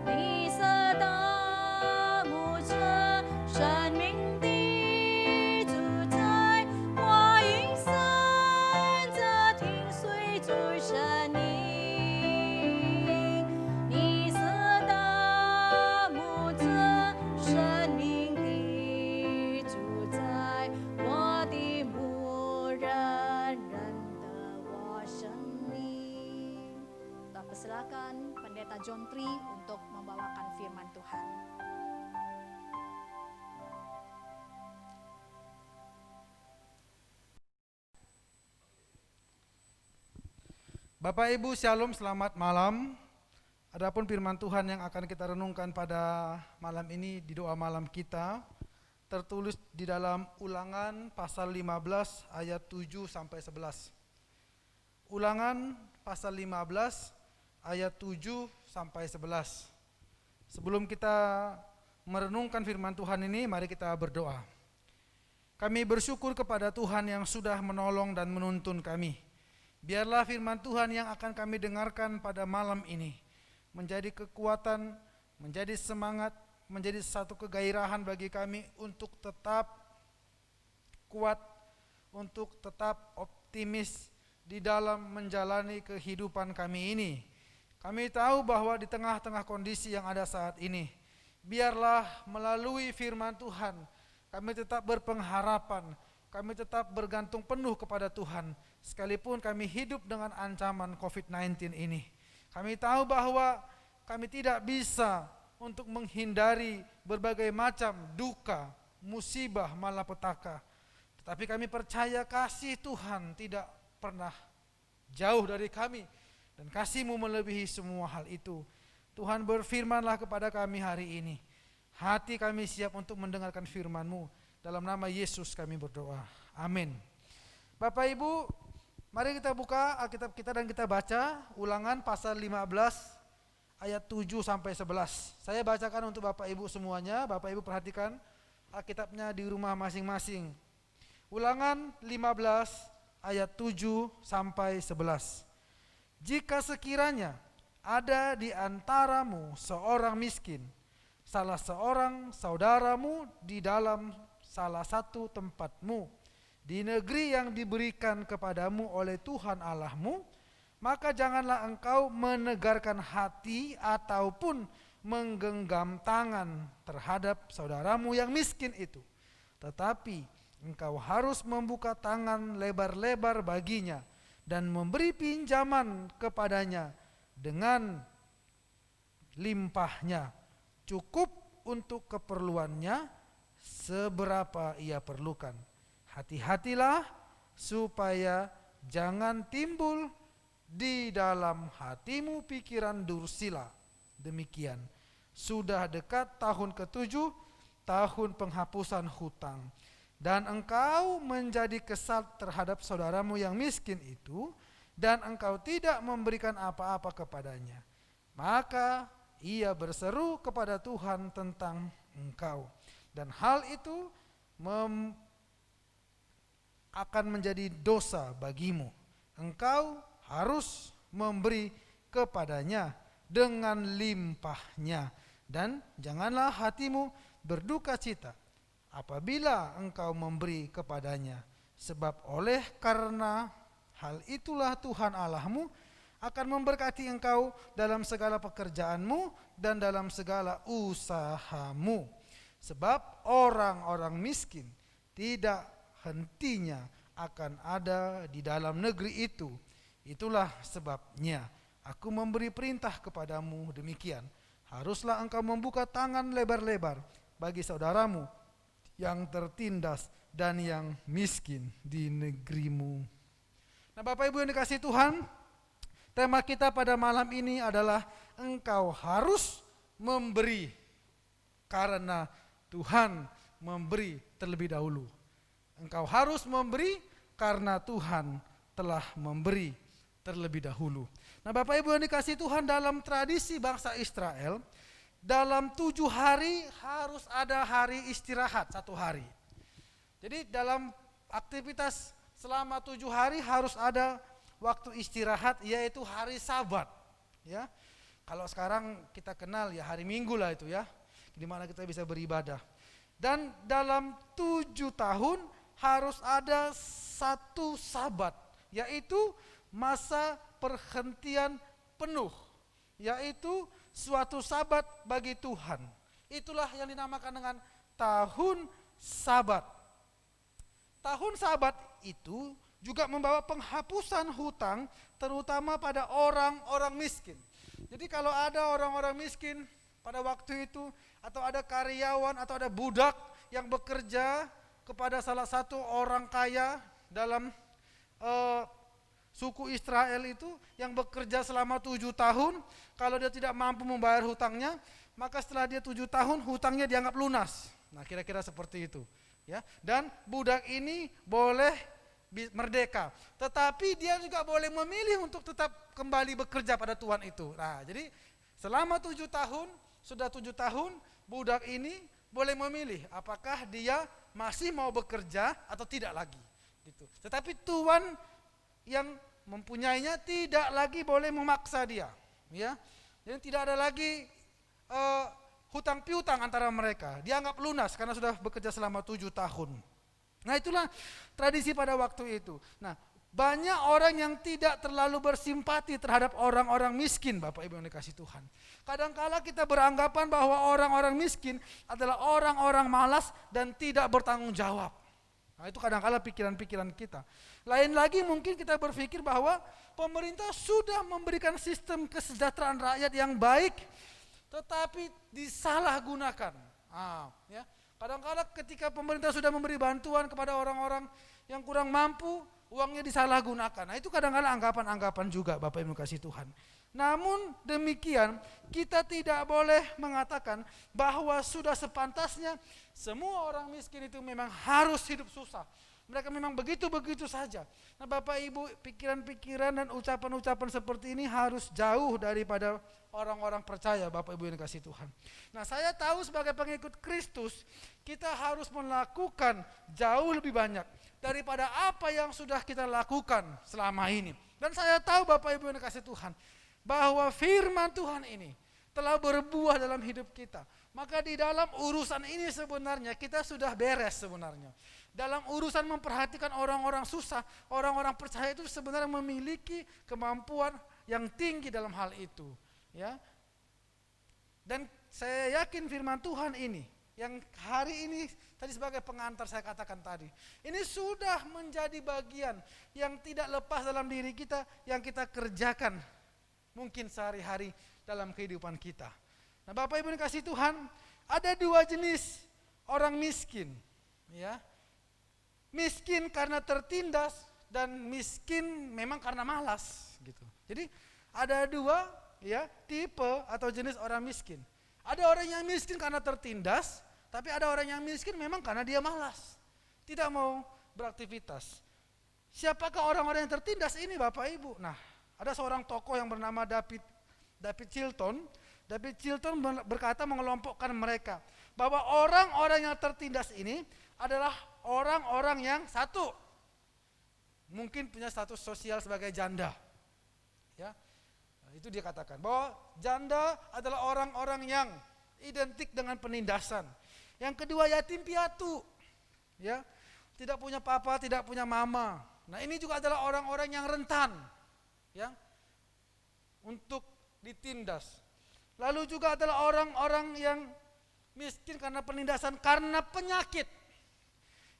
你是大牧者。生命的主宰，我一生着听随主声音。你是大牧者，生命的主宰，我的牧人认得我声音。Kita persilakan Pendeta John Tri untuk membawakan firman Tuhan.
Bapak Ibu Shalom, selamat malam. Adapun firman Tuhan yang akan kita renungkan pada malam ini di doa malam kita tertulis di dalam Ulangan pasal 15 ayat 7 sampai 11. Ulangan pasal 15 ayat 7 sampai 11. Sebelum kita merenungkan firman Tuhan ini, mari kita berdoa. Kami bersyukur kepada Tuhan yang sudah menolong dan menuntun kami. Biarlah firman Tuhan yang akan kami dengarkan pada malam ini menjadi kekuatan, menjadi semangat, menjadi satu kegairahan bagi kami untuk tetap kuat, untuk tetap optimis di dalam menjalani kehidupan kami ini. Kami tahu bahwa di tengah-tengah kondisi yang ada saat ini, biarlah melalui firman Tuhan kami tetap berpengharapan, kami tetap bergantung penuh kepada Tuhan, sekalipun kami hidup dengan ancaman COVID-19 ini. Kami tahu bahwa kami tidak bisa untuk menghindari berbagai macam duka, musibah, malapetaka. Tetapi kami percaya kasih Tuhan tidak pernah jauh dari kami, dan kasih-Mu melebihi semua hal itu. Tuhan, berfirmanlah kepada kami hari ini. Hati kami siap untuk mendengarkan firman-Mu. Dalam nama Yesus kami berdoa. Amin. Bapak Ibu, mari kita buka Alkitab kita dan kita baca Ulangan pasal 15 ayat 7 sampai 11. Saya bacakan untuk Bapak Ibu semuanya. Bapak Ibu perhatikan Alkitabnya di rumah masing-masing. Ulangan 15 ayat 7 sampai 11. Jika sekiranya ada di antaramu seorang miskin, salah seorang saudaramu di dalam salah satu tempatmu, di negeri yang diberikan kepadamu oleh Tuhan Allahmu, maka janganlah engkau menegarkan hati ataupun menggenggam tangan terhadap saudaramu yang miskin itu. Tetapi engkau harus membuka tangan lebar-lebar baginya dan memberi pinjaman kepadanya dengan limpahnya, cukup untuk keperluannya seberapa ia perlukan. Hati-hatilah supaya jangan timbul di dalam hatimu pikiran dursila. Demikian, sudah dekat tahun ke-7, tahun penghapusan hutang, dan engkau menjadi kesal terhadap saudaramu yang miskin itu, dan engkau tidak memberikan apa-apa kepadanya. Maka ia berseru kepada Tuhan tentang engkau, dan hal itu akan menjadi dosa bagimu. Engkau harus memberi kepadanya dengan limpahnya, dan janganlah hatimu berduka cita apabila engkau memberi kepadanya, sebab oleh karena hal itulah Tuhan Allahmu akan memberkati engkau dalam segala pekerjaanmu dan dalam segala usahamu. Sebab orang-orang miskin tidak hentinya akan ada di dalam negeri itu. Itulah sebabnya aku memberi perintah kepadamu demikian. Haruslah engkau membuka tangan lebar-lebar bagi saudaramu yang tertindas dan yang miskin di negerimu. Nah, Bapak Ibu yang dikasihi Tuhan, tema kita pada malam ini adalah engkau harus memberi karena Tuhan memberi terlebih dahulu. Engkau harus memberi karena Tuhan telah memberi terlebih dahulu. Nah, Bapak Ibu yang dikasihi Tuhan, dalam tradisi bangsa Israel, dalam 7 hari harus ada hari istirahat 1 hari. Jadi dalam aktivitas selama 7 hari harus ada waktu istirahat, yaitu hari Sabat. Ya, kalau sekarang kita kenal ya hari Minggu lah itu ya, di mana kita bisa beribadah. Dan dalam 7 tahun harus ada 1 Sabat, yaitu masa perhentian penuh, yaitu suatu Sabat bagi Tuhan. Itulah yang dinamakan dengan tahun Sabat. Tahun Sabat itu juga membawa penghapusan hutang, terutama pada orang-orang miskin. Jadi kalau ada orang-orang miskin pada waktu itu, atau ada karyawan atau ada budak yang bekerja kepada salah satu orang kaya dalam suku Israel itu, yang bekerja selama 7 tahun, kalau dia tidak mampu membayar hutangnya, maka setelah dia 7 tahun hutangnya dianggap lunas. Nah, kira-kira seperti itu, ya. Dan budak ini boleh merdeka, tetapi dia juga boleh memilih untuk tetap kembali bekerja pada tuan itu. Nah, jadi selama 7 tahun, sudah 7 tahun, budak ini boleh memilih apakah dia masih mau bekerja atau tidak lagi. Gitu. Tetapi tuan yang mempunyainya tidak lagi boleh memaksa dia, ya. Jadi tidak ada lagi hutang piutang antara mereka. Dianggap lunas karena sudah bekerja selama 7 tahun. Nah, itulah tradisi pada waktu itu. Nah, banyak orang yang tidak terlalu bersimpati terhadap orang-orang miskin, Bapak Ibu yang dikasihi Tuhan. Kadangkala kita beranggapan bahwa orang-orang miskin adalah orang-orang malas dan tidak bertanggung jawab. Nah, itu kadangkala pikiran-pikiran kita. Lain lagi mungkin kita berpikir bahwa pemerintah sudah memberikan sistem kesejahteraan rakyat yang baik, tetapi disalahgunakan. Ya. Kadang-kadang ketika pemerintah sudah memberi bantuan kepada orang-orang yang kurang mampu, uangnya disalahgunakan. Nah, itu kadang-kadang anggapan-anggapan juga, Bapak Ibu kasih Tuhan. Namun demikian, kita tidak boleh mengatakan bahwa sudah sepantasnya semua orang miskin itu memang harus hidup susah. Mereka memang begitu-begitu saja. Nah, Bapak Ibu, pikiran-pikiran dan ucapan-ucapan seperti ini harus jauh daripada orang-orang percaya, Bapak Ibu yang dikasihi Tuhan. Nah, saya tahu sebagai pengikut Kristus, kita harus melakukan jauh lebih banyak daripada apa yang sudah kita lakukan selama ini. Dan saya tahu, Bapak Ibu yang dikasihi Tuhan, bahwa firman Tuhan ini telah berbuah dalam hidup kita. Maka di dalam urusan ini sebenarnya kita sudah beres sebenarnya. Dalam urusan memperhatikan orang-orang susah, orang-orang percaya itu sebenarnya memiliki kemampuan yang tinggi dalam hal itu, ya. Dan saya yakin firman Tuhan ini, yang hari ini tadi sebagai pengantar saya katakan tadi, ini sudah menjadi bagian yang tidak lepas dalam diri kita, yang kita kerjakan mungkin sehari-hari dalam kehidupan kita. Nah, Bapak Ibu yang kasih Tuhan, ada dua jenis orang miskin, ya. Miskin karena tertindas dan miskin memang karena malas, gitu. Jadi ada dua, ya, tipe atau jenis orang miskin. Ada orang yang miskin karena tertindas, tapi ada orang yang miskin memang karena dia malas, tidak mau beraktivitas. Siapakah orang-orang yang tertindas ini, Bapak Ibu? Nah, ada seorang tokoh yang bernama David Chilton. David Chilton berkata mengelompokkan mereka bahwa orang-orang yang tertindas ini adalah orang-orang yang satu, mungkin punya status sosial sebagai janda. Ya. Itu dia katakan bahwa janda adalah orang-orang yang identik dengan penindasan. Yang kedua, yatim piatu, ya, tidak punya papa, tidak punya mama. Nah, ini juga adalah orang-orang yang rentan, ya, untuk ditindas. Lalu juga adalah orang-orang yang miskin karena penindasan karena penyakit,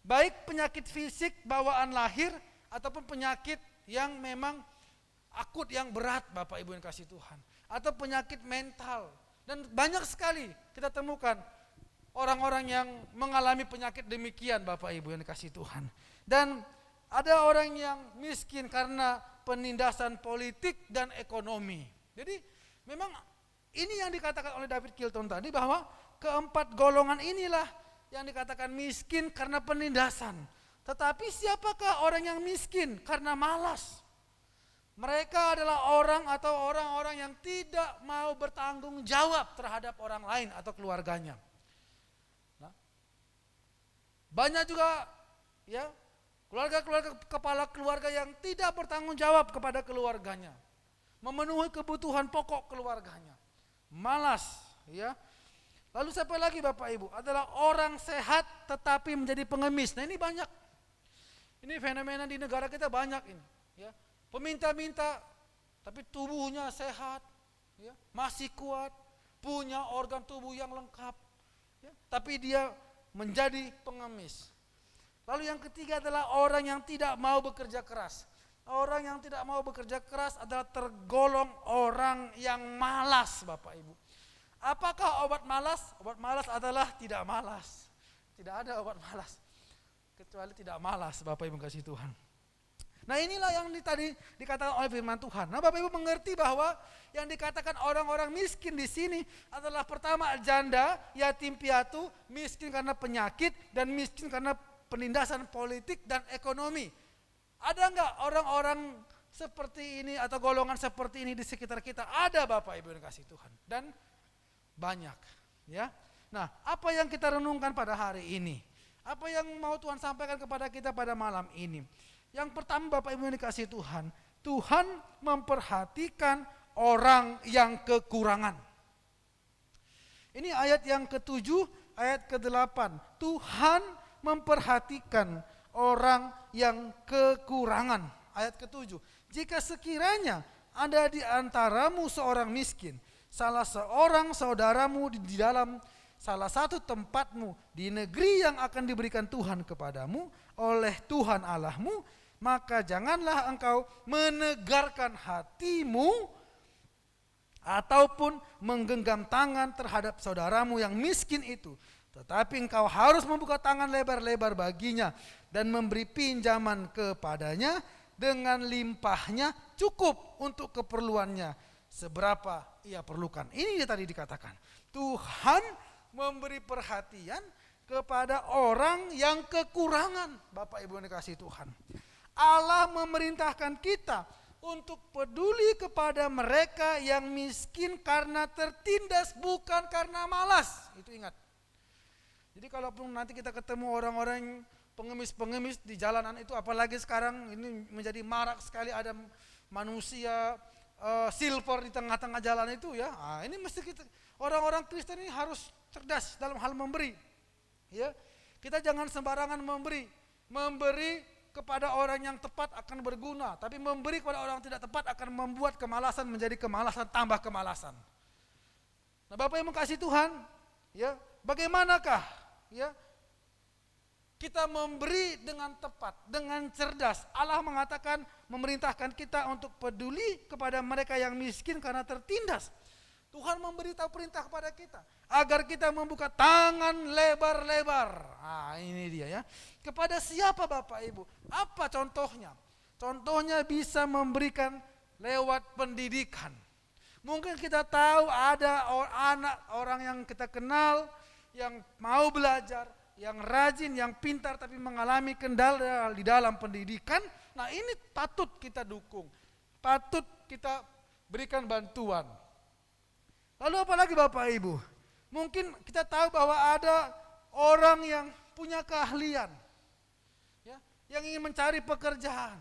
baik penyakit fisik bawaan lahir ataupun penyakit yang memang akut yang berat, Bapak Ibu yang kasih Tuhan, atau penyakit mental. Dan banyak sekali kita temukan orang-orang yang mengalami penyakit demikian, Bapak Ibu yang dikasih Tuhan. Dan ada orang yang miskin karena penindasan politik dan ekonomi. Jadi memang ini yang dikatakan oleh David Chilton tadi, bahwa keempat golongan inilah yang dikatakan miskin karena penindasan. Tetapi siapakah orang yang miskin karena malas? Mereka adalah orang atau orang-orang yang tidak mau bertanggung jawab terhadap orang lain atau keluarganya. Nah, banyak juga, ya, kepala keluarga yang tidak bertanggung jawab kepada keluarganya, memenuhi kebutuhan pokok keluarganya, malas, ya. Lalu siapa lagi, Bapak Ibu? Adalah orang sehat tetapi menjadi pengemis. Nah, ini banyak. Ini fenomena di negara kita banyak ini, ya. Peminta-minta tapi tubuhnya sehat, ya, masih kuat, punya organ tubuh yang lengkap, ya, tapi dia menjadi pengemis. Lalu yang ketiga adalah orang yang tidak mau bekerja keras. Orang yang tidak mau bekerja keras adalah tergolong orang yang malas, Bapak Ibu. Apakah obat malas? Obat malas adalah tidak malas. Tidak ada obat malas kecuali tidak malas, Bapak Ibu kasih Tuhan. Nah, inilah yang tadi dikatakan oleh firman Tuhan. Nah, Bapak Ibu mengerti bahwa yang dikatakan orang-orang miskin di sini adalah pertama janda, yatim piatu, miskin karena penyakit, dan miskin karena penindasan politik dan ekonomi. Ada enggak orang-orang seperti ini atau golongan seperti ini di sekitar kita? Ada, Bapak Ibu yang kasih Tuhan, dan banyak, ya. Nah, apa yang kita renungkan pada hari ini? Apa yang mau Tuhan sampaikan kepada kita pada malam ini? Yang pertama, Bapak Ibu yang dikasih Tuhan, Tuhan memperhatikan orang yang kekurangan. Ini ayat yang ke-7, ayat ke-8. Tuhan memperhatikan orang yang kekurangan. Ayat ke-7. Jika sekiranya ada di antaramu seorang miskin, salah seorang saudaramu di dalam salah satu tempatmu di negeri yang akan diberikan Tuhan kepadamu oleh Tuhan Allahmu, maka janganlah engkau menegarkan hatimu ataupun menggenggam tangan terhadap saudaramu yang miskin itu. Tetapi engkau harus membuka tangan lebar-lebar baginya dan memberi pinjaman kepadanya dengan limpahnya cukup untuk keperluannya seberapa ia perlukan. Ini tadi dikatakan, Tuhan memberi perhatian kepada orang yang kekurangan, Bapak Ibu yang dikasihi Tuhan. Allah memerintahkan kita untuk peduli kepada mereka yang miskin karena tertindas, bukan karena malas. Itu ingat. Jadi kalaupun nanti kita ketemu orang-orang pengemis-pengemis di jalanan itu, apalagi sekarang ini menjadi marak sekali, ada manusia silver di tengah-tengah jalan itu, ya. Nah, ini mesti kita, orang-orang Kristen ini harus cerdas dalam hal memberi. Ya, kita jangan sembarangan memberi. Memberi kepada orang yang tepat akan berguna, tapi memberi kepada orang yang tidak tepat akan membuat kemalasan menjadi kemalasan tambah kemalasan. Nah, Bapak yang mengasihi Tuhan, ya, bagaimanakah ya kita memberi dengan tepat, dengan cerdas? Allah mengatakan, memerintahkan kita untuk peduli kepada mereka yang miskin karena tertindas. Tuhan memberitahu perintah kepada kita agar kita membuka tangan lebar-lebar. Ah, ini dia ya. Kepada siapa Bapak Ibu? Apa contohnya? Contohnya bisa memberikan lewat pendidikan. Mungkin kita tahu ada anak orang yang kita kenal yang mau belajar, yang rajin, yang pintar tapi mengalami kendala di dalam pendidikan. Nah, ini patut kita dukung, patut kita berikan bantuan. Lalu apalagi Bapak Ibu? Mungkin kita tahu bahwa ada orang yang punya keahlian, ya, yang ingin mencari pekerjaan,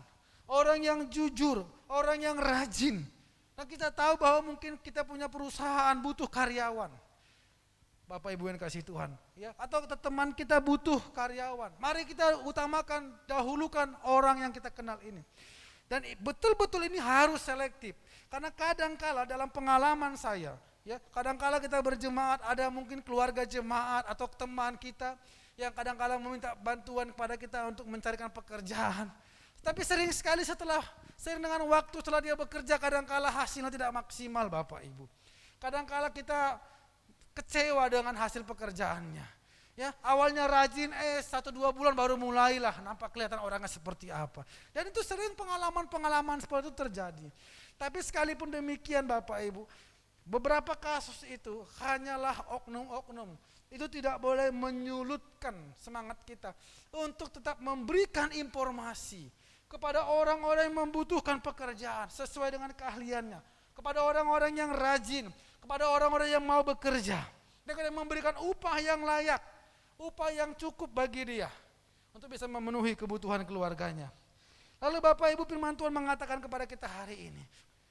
orang yang jujur, orang yang rajin. Nah, kita tahu bahwa mungkin kita punya perusahaan butuh karyawan. Bapak Ibu yang kasih Tuhan, ya, atau teman kita butuh karyawan. Mari kita utamakan, dahulukan orang yang kita kenal ini. Dan betul-betul ini harus selektif. Karena kadangkala dalam pengalaman saya, ya, kadangkala kita berjemaat, ada mungkin keluarga jemaat atau teman kita yang kadangkala meminta bantuan kepada kita untuk mencarikan pekerjaan. Tapi sering sekali sering dengan waktu setelah dia bekerja, kadangkala hasilnya tidak maksimal Bapak Ibu. Kadangkala kita kecewa dengan hasil pekerjaannya. Ya, awalnya rajin, 1-2 bulan baru mulailah nampak kelihatan orangnya seperti apa. Dan itu sering pengalaman-pengalaman seperti itu terjadi. Tapi sekalipun demikian Bapak Ibu, beberapa kasus itu hanyalah oknum-oknum. Itu tidak boleh menyulutkan semangat kita untuk tetap memberikan informasi kepada orang-orang yang membutuhkan pekerjaan sesuai dengan keahliannya, kepada orang-orang yang rajin, kepada orang-orang yang mau bekerja, dengan memberikan upah yang layak, upah yang cukup bagi dia untuk bisa memenuhi kebutuhan keluarganya. Lalu Bapak Ibu, firman Tuhan mengatakan kepada kita hari ini,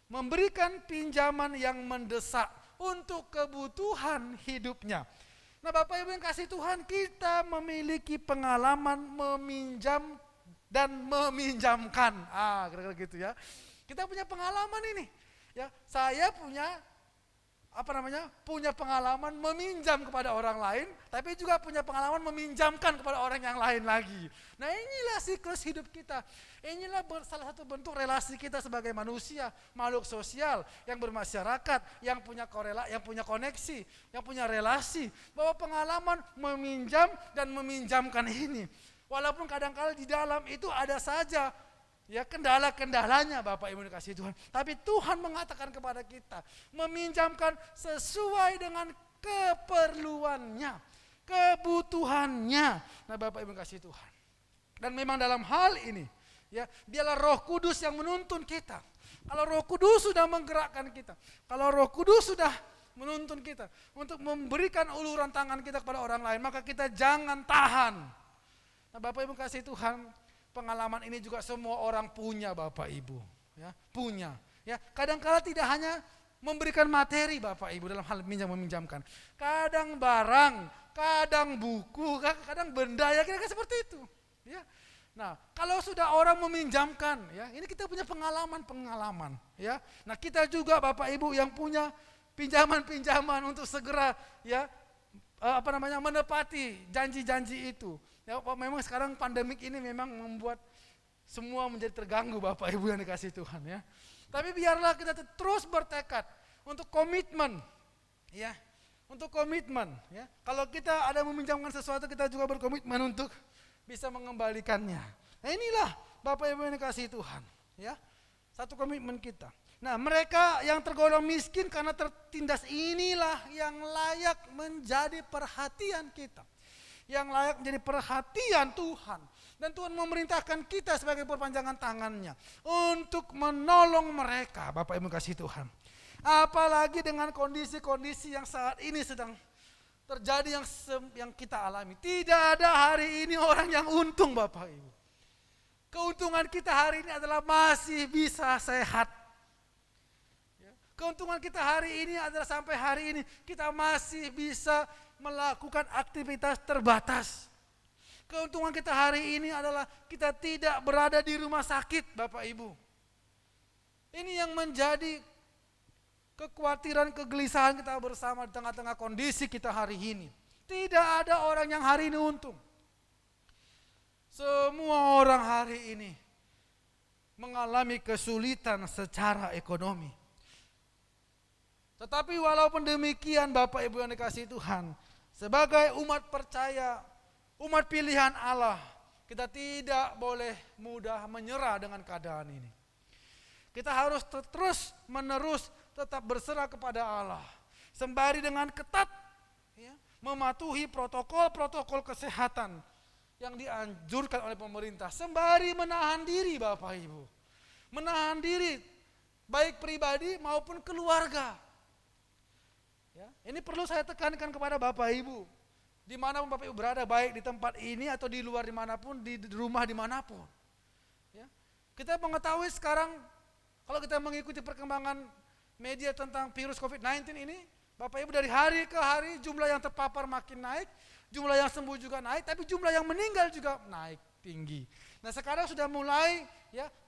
memberikan pinjaman yang mendesak untuk kebutuhan hidupnya. Nah, Bapak Ibu yang kasih Tuhan, kita memiliki pengalaman meminjam dan meminjamkan. Kira-kira gitu ya. Kita punya pengalaman ini. Ya, saya punya pengalaman meminjam kepada orang lain, tapi juga punya pengalaman meminjamkan kepada orang yang lain lagi. Nah, inilah siklus hidup kita. Inilah salah satu bentuk relasi kita sebagai manusia, makhluk sosial yang bermasyarakat, yang punya koneksi, yang punya relasi, bahwa pengalaman meminjam dan meminjamkan ini. Walaupun kadang-kala di dalam itu ada saja ya kendala-kendalanya Bapak Ibu dikasih Tuhan. Tapi Tuhan mengatakan kepada kita, meminjamkan sesuai dengan keperluannya, kebutuhannya. Nah, Bapak Ibu dikasih Tuhan. Dan memang dalam hal ini, ya, biarlah Roh Kudus yang menuntun kita. Kalau Roh Kudus sudah menggerakkan kita, kalau Roh Kudus sudah menuntun kita untuk memberikan uluran tangan kita kepada orang lain, maka kita jangan tahan. Nah, Bapak Ibu kasih Tuhan, pengalaman ini juga semua orang punya Bapak Ibu, ya, punya. Ya, kadang-kala tidak hanya memberikan materi Bapak Ibu dalam hal meminjamkan. Kadang barang, kadang buku, kadang benda, ya kira-kira seperti itu. Ya. Nah, kalau sudah orang meminjamkan, ya, ini kita punya pengalaman, ya. Nah, kita juga Bapak Ibu yang punya pinjaman-pinjaman untuk segera, ya, menepati janji-janji itu. Ya, memang sekarang pandemik ini memang membuat semua menjadi terganggu Bapak Ibu yang dikasih Tuhan, ya. Tapi biarlah kita terus bertekad untuk komitmen, ya. Untuk komitmen, ya. Kalau kita ada meminjamkan sesuatu, kita juga berkomitmen untuk bisa mengembalikannya. Nah, inilah Bapak Ibu yang dikasih Tuhan, ya. Satu komitmen kita. Nah, mereka yang tergolong miskin karena tertindas inilah yang layak menjadi perhatian kita. Yang layak menjadi perhatian Tuhan. Dan Tuhan memerintahkan kita sebagai perpanjangan tangannya untuk menolong mereka, Bapak Ibu kasih Tuhan. Apalagi dengan kondisi-kondisi yang saat ini sedang terjadi yang kita alami. Tidak ada hari ini orang yang untung Bapak Ibu. Keuntungan kita hari ini adalah masih bisa sehat. Keuntungan kita hari ini adalah sampai hari ini kita masih bisa melakukan aktivitas terbatas. Keuntungan kita hari ini adalah kita tidak berada di rumah sakit Bapak Ibu. Ini yang menjadi kekhawatiran, kegelisahan kita bersama di tengah-tengah kondisi kita hari ini. Tidak ada orang yang hari ini untung. Semua orang hari ini mengalami kesulitan secara ekonomi. Tetapi walaupun demikian Bapak Ibu yang dikasihi Tuhan, sebagai umat percaya, umat pilihan Allah, kita tidak boleh mudah menyerah dengan keadaan ini. Kita harus terus menerus tetap berserah kepada Allah. Sembari dengan ketat mematuhi protokol-protokol kesehatan yang dianjurkan oleh pemerintah. Sembari menahan diri Bapak Ibu. Menahan diri baik pribadi maupun keluarga. Ya, ini perlu saya tekankan kepada Bapak Ibu. Dimanapun Bapak Ibu berada, baik di tempat ini atau di luar dimanapun, di rumah dimanapun. Ya, kita mengetahui sekarang kalau kita mengikuti perkembangan media tentang virus COVID-19 ini, Bapak Ibu dari hari ke hari jumlah yang terpapar makin naik, jumlah yang sembuh juga naik, tapi jumlah yang meninggal juga naik tinggi. Nah sekarang sudah mulai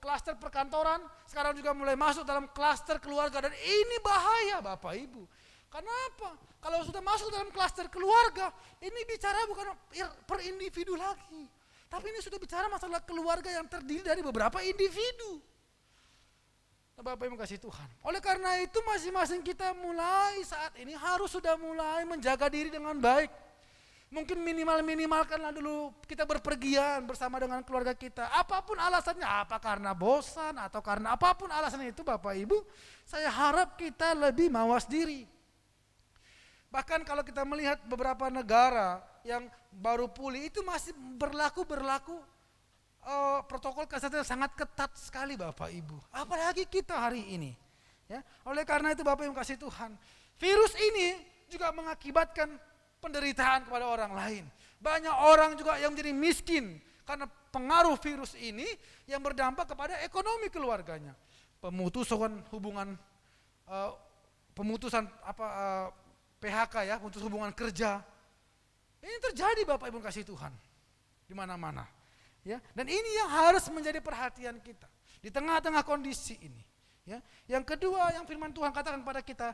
klaster perkantoran, sekarang juga mulai masuk dalam klaster keluarga dan ini bahaya Bapak Ibu. Kenapa? Kalau sudah masuk dalam klaster keluarga, ini bicara bukan per individu lagi. Tapi ini sudah bicara masalah keluarga yang terdiri dari beberapa individu. Nah, Bapak Ibu kasih Tuhan. Oleh karena itu masing-masing kita mulai saat ini harus sudah mulai menjaga diri dengan baik. Mungkin minimalkanlah dulu kita berpergian bersama dengan keluarga kita. Apapun alasannya, apa karena bosan atau karena apapun alasannya itu Bapak Ibu, saya harap kita lebih mawas diri. Bahkan kalau kita melihat beberapa negara yang baru pulih itu masih berlaku protokol kesehatan sangat ketat sekali Bapak Ibu. Apalagi kita hari ini. Ya, oleh karena itu Bapak Ibu kasih Tuhan, virus ini juga mengakibatkan penderitaan kepada orang lain. Banyak orang juga yang menjadi miskin karena pengaruh virus ini yang berdampak kepada ekonomi keluarganya. Pemutusan hubungan, PHK putus hubungan kerja. Ini terjadi Bapak Ibu kasih Tuhan di mana-mana. Ya, dan ini yang harus menjadi perhatian kita di tengah-tengah kondisi ini. Ya. Yang kedua yang firman Tuhan katakan pada kita,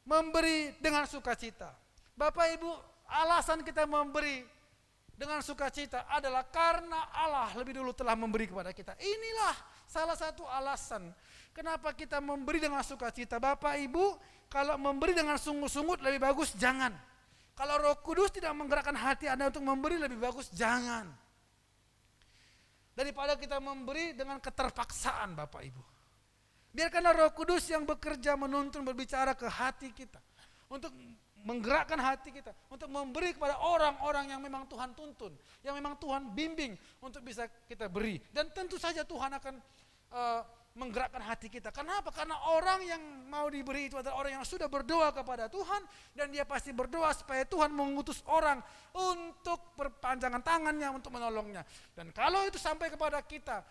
memberi dengan sukacita. Bapak Ibu, alasan kita memberi dengan sukacita adalah karena Allah lebih dulu telah memberi kepada kita. Inilah salah satu alasan kenapa kita memberi dengan sukacita. Bapak Ibu, kalau memberi dengan sungguh-sungguh lebih bagus jangan. Kalau Roh Kudus tidak menggerakkan hati Anda untuk memberi lebih bagus jangan. Daripada kita memberi dengan keterpaksaan Bapak Ibu. Biarkanlah Roh Kudus yang bekerja menuntun berbicara ke hati kita. Untuk menggerakkan hati kita. Untuk memberi kepada orang-orang yang memang Tuhan tuntun. Yang memang Tuhan bimbing untuk bisa kita beri. Dan tentu saja Tuhan akan menggerakkan hati kita. Kenapa? Karena orang yang mau diberi itu adalah orang yang sudah berdoa kepada Tuhan. Dan dia pasti berdoa supaya Tuhan mengutus orang untuk perpanjangan tangannya untuk menolongnya. Dan kalau itu sampai kepada kita,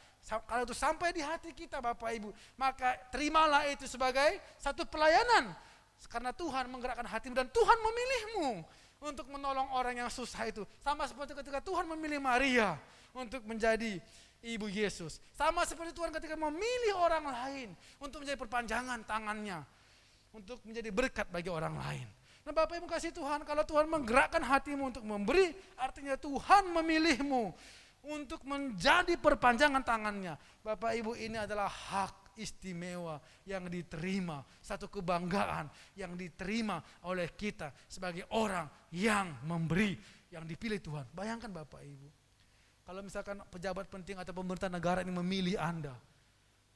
kalau itu sampai di hati kita Bapak Ibu, maka terimalah itu sebagai satu pelayanan. Karena Tuhan menggerakkan hatimu dan Tuhan memilihmu untuk menolong orang yang susah itu. Sama seperti ketika Tuhan memilih Maria untuk menjadi Ibu Yesus. Sama seperti Tuhan ketika memilih orang lain untuk menjadi perpanjangan tangannya. Untuk menjadi berkat bagi orang lain. Nah Bapak Ibu kasih Tuhan, kalau Tuhan menggerakkan hatimu untuk memberi, artinya Tuhan memilihmu untuk menjadi perpanjangan tangannya. Bapak Ibu, ini adalah hak istimewa yang diterima. Satu kebanggaan yang diterima oleh kita sebagai orang yang memberi, yang dipilih Tuhan. Bayangkan Bapak Ibu. Kalau misalkan pejabat penting atau pemerintah negara ini memilih Anda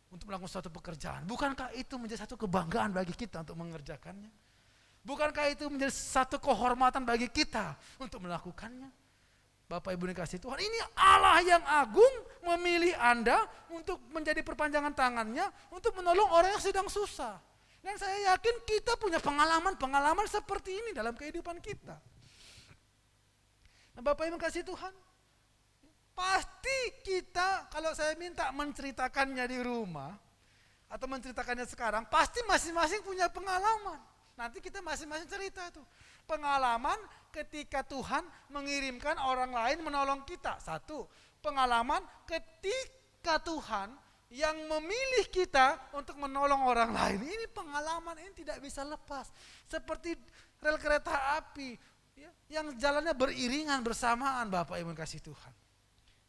untuk melakukan suatu pekerjaan, bukankah itu menjadi satu kebanggaan bagi kita untuk mengerjakannya? Bukankah itu menjadi satu kehormatan bagi kita untuk melakukannya? Bapak Ibu dikasih Tuhan, ini Allah yang agung memilih Anda untuk menjadi perpanjangan tangannya untuk menolong orang yang sedang susah. Dan saya yakin kita punya pengalaman-pengalaman seperti ini dalam kehidupan kita. Nah Bapak Ibu kasih Tuhan, pasti kita kalau saya minta menceritakannya di rumah atau menceritakannya sekarang, pasti masing-masing punya pengalaman. Nanti kita masing-masing cerita itu. Pengalaman ketika Tuhan mengirimkan orang lain menolong kita. Satu, pengalaman ketika Tuhan yang memilih kita untuk menolong orang lain. Ini pengalaman ini tidak bisa lepas. Seperti rel kereta api yang jalannya beriringan bersamaan, Bapak Ibu kasih Tuhan.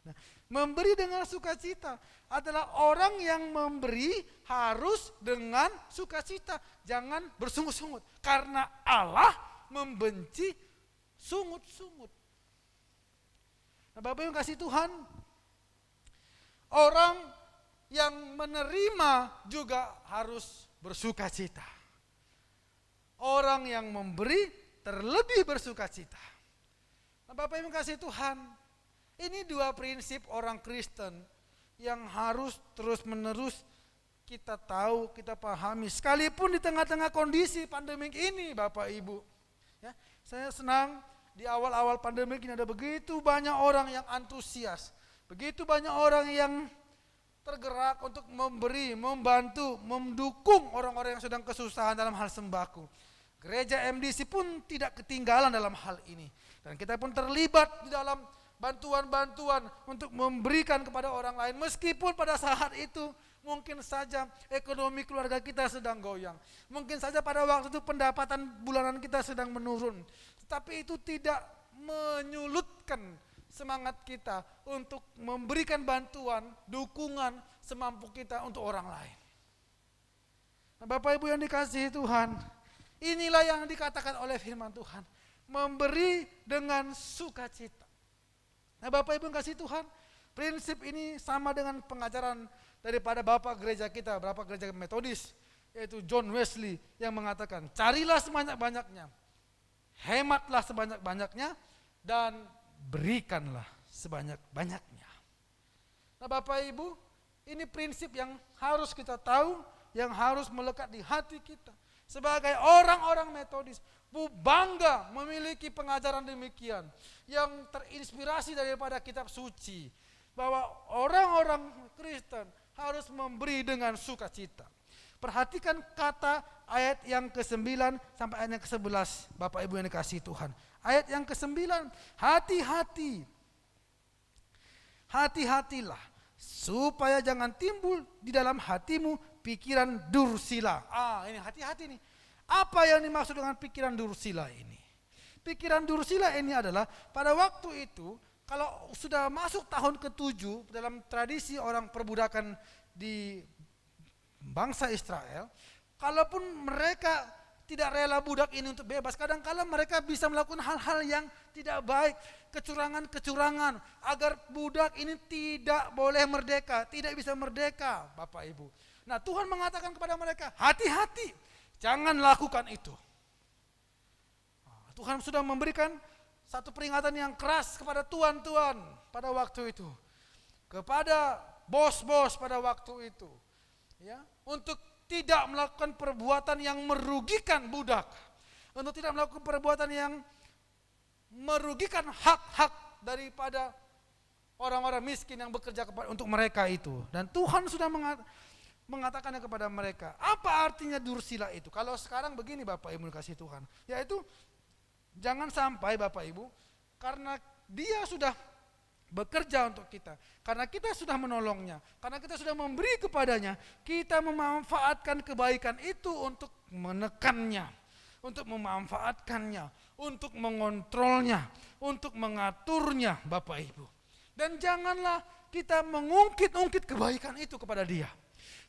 Nah, memberi dengan sukacita adalah orang yang memberi harus dengan sukacita. Jangan bersungut-sungut. Karena Allah membenci sungut-sungut. Nah, Bapak Ibu kasih Tuhan, orang yang menerima juga harus bersukacita. Orang yang memberi terlebih bersukacita. Nah, Bapak Ibu kasih Tuhan, ini dua prinsip orang Kristen yang harus terus-menerus kita tahu, kita pahami. Sekalipun di tengah-tengah kondisi pandemik ini, Bapak Ibu. Ya, saya senang di awal-awal pandemik ini ada begitu banyak orang yang antusias. Begitu banyak orang yang tergerak untuk memberi, membantu, mendukung orang-orang yang sedang kesusahan dalam hal sembako. Gereja MDC pun tidak ketinggalan dalam hal ini. Dan kita pun terlibat di dalam bantuan-bantuan untuk memberikan kepada orang lain. Meskipun pada saat itu mungkin saja ekonomi keluarga kita sedang goyang. Mungkin saja pada waktu itu pendapatan bulanan kita sedang menurun. Tetapi itu tidak menyulutkan semangat kita untuk memberikan bantuan, dukungan semampu kita untuk orang lain. Nah, Bapak Ibu yang dikasihi Tuhan, inilah yang dikatakan oleh firman Tuhan, memberi dengan sukacita. Nah, Bapak Ibu yang kasih Tuhan, prinsip ini sama dengan pengajaran daripada Bapak gereja kita, Bapak gereja Metodis, yaitu John Wesley yang mengatakan, carilah sebanyak-banyaknya, hematlah sebanyak-banyaknya, dan berikanlah sebanyak-banyaknya. Nah, Bapak Ibu, ini prinsip yang harus kita tahu, yang harus melekat di hati kita. Sebagai orang-orang Metodis, bangga memiliki pengajaran demikian yang terinspirasi daripada kitab suci, bahwa orang-orang Kristen harus memberi dengan sukacita. Perhatikan kata ayat yang ke-9 sampai ayat yang ke-11, Bapak Ibu yang dikasihi Tuhan. Ayat yang ke-9, hati-hati, hati-hatilah supaya jangan timbul di dalam hatimu pikiran dursila. Ini hati-hati nih. Apa yang dimaksud dengan pikiran dursila ini? Pikiran dursila ini adalah pada waktu itu, kalau sudah masuk tahun ke-7 dalam tradisi orang perbudakan di bangsa Israel, kalaupun mereka tidak rela budak ini untuk bebas, kadang-kala mereka bisa melakukan hal-hal yang tidak baik, kecurangan-kecurangan, agar budak ini tidak boleh merdeka, tidak bisa merdeka, Bapak Ibu. Nah, Tuhan mengatakan kepada mereka, hati-hati, jangan lakukan itu. Tuhan sudah memberikan satu peringatan yang keras kepada tuan-tuan pada waktu itu, kepada bos-bos pada waktu itu, ya, untuk tidak melakukan perbuatan yang merugikan budak, untuk tidak melakukan perbuatan yang merugikan hak-hak daripada orang-orang miskin yang bekerja untuk mereka itu. Dan Tuhan sudah mengatakannya kepada mereka. Apa artinya dursila itu? Kalau sekarang begini Bapak Ibu kasih Tuhan, yaitu jangan sampai Bapak Ibu, karena dia sudah bekerja untuk kita, karena kita sudah menolongnya, karena kita sudah memberi kepadanya, kita memanfaatkan kebaikan itu untuk menekannya, untuk memanfaatkannya, untuk mengontrolnya, untuk mengaturnya Bapak Ibu. Dan janganlah kita mengungkit-ungkit kebaikan itu kepada dia,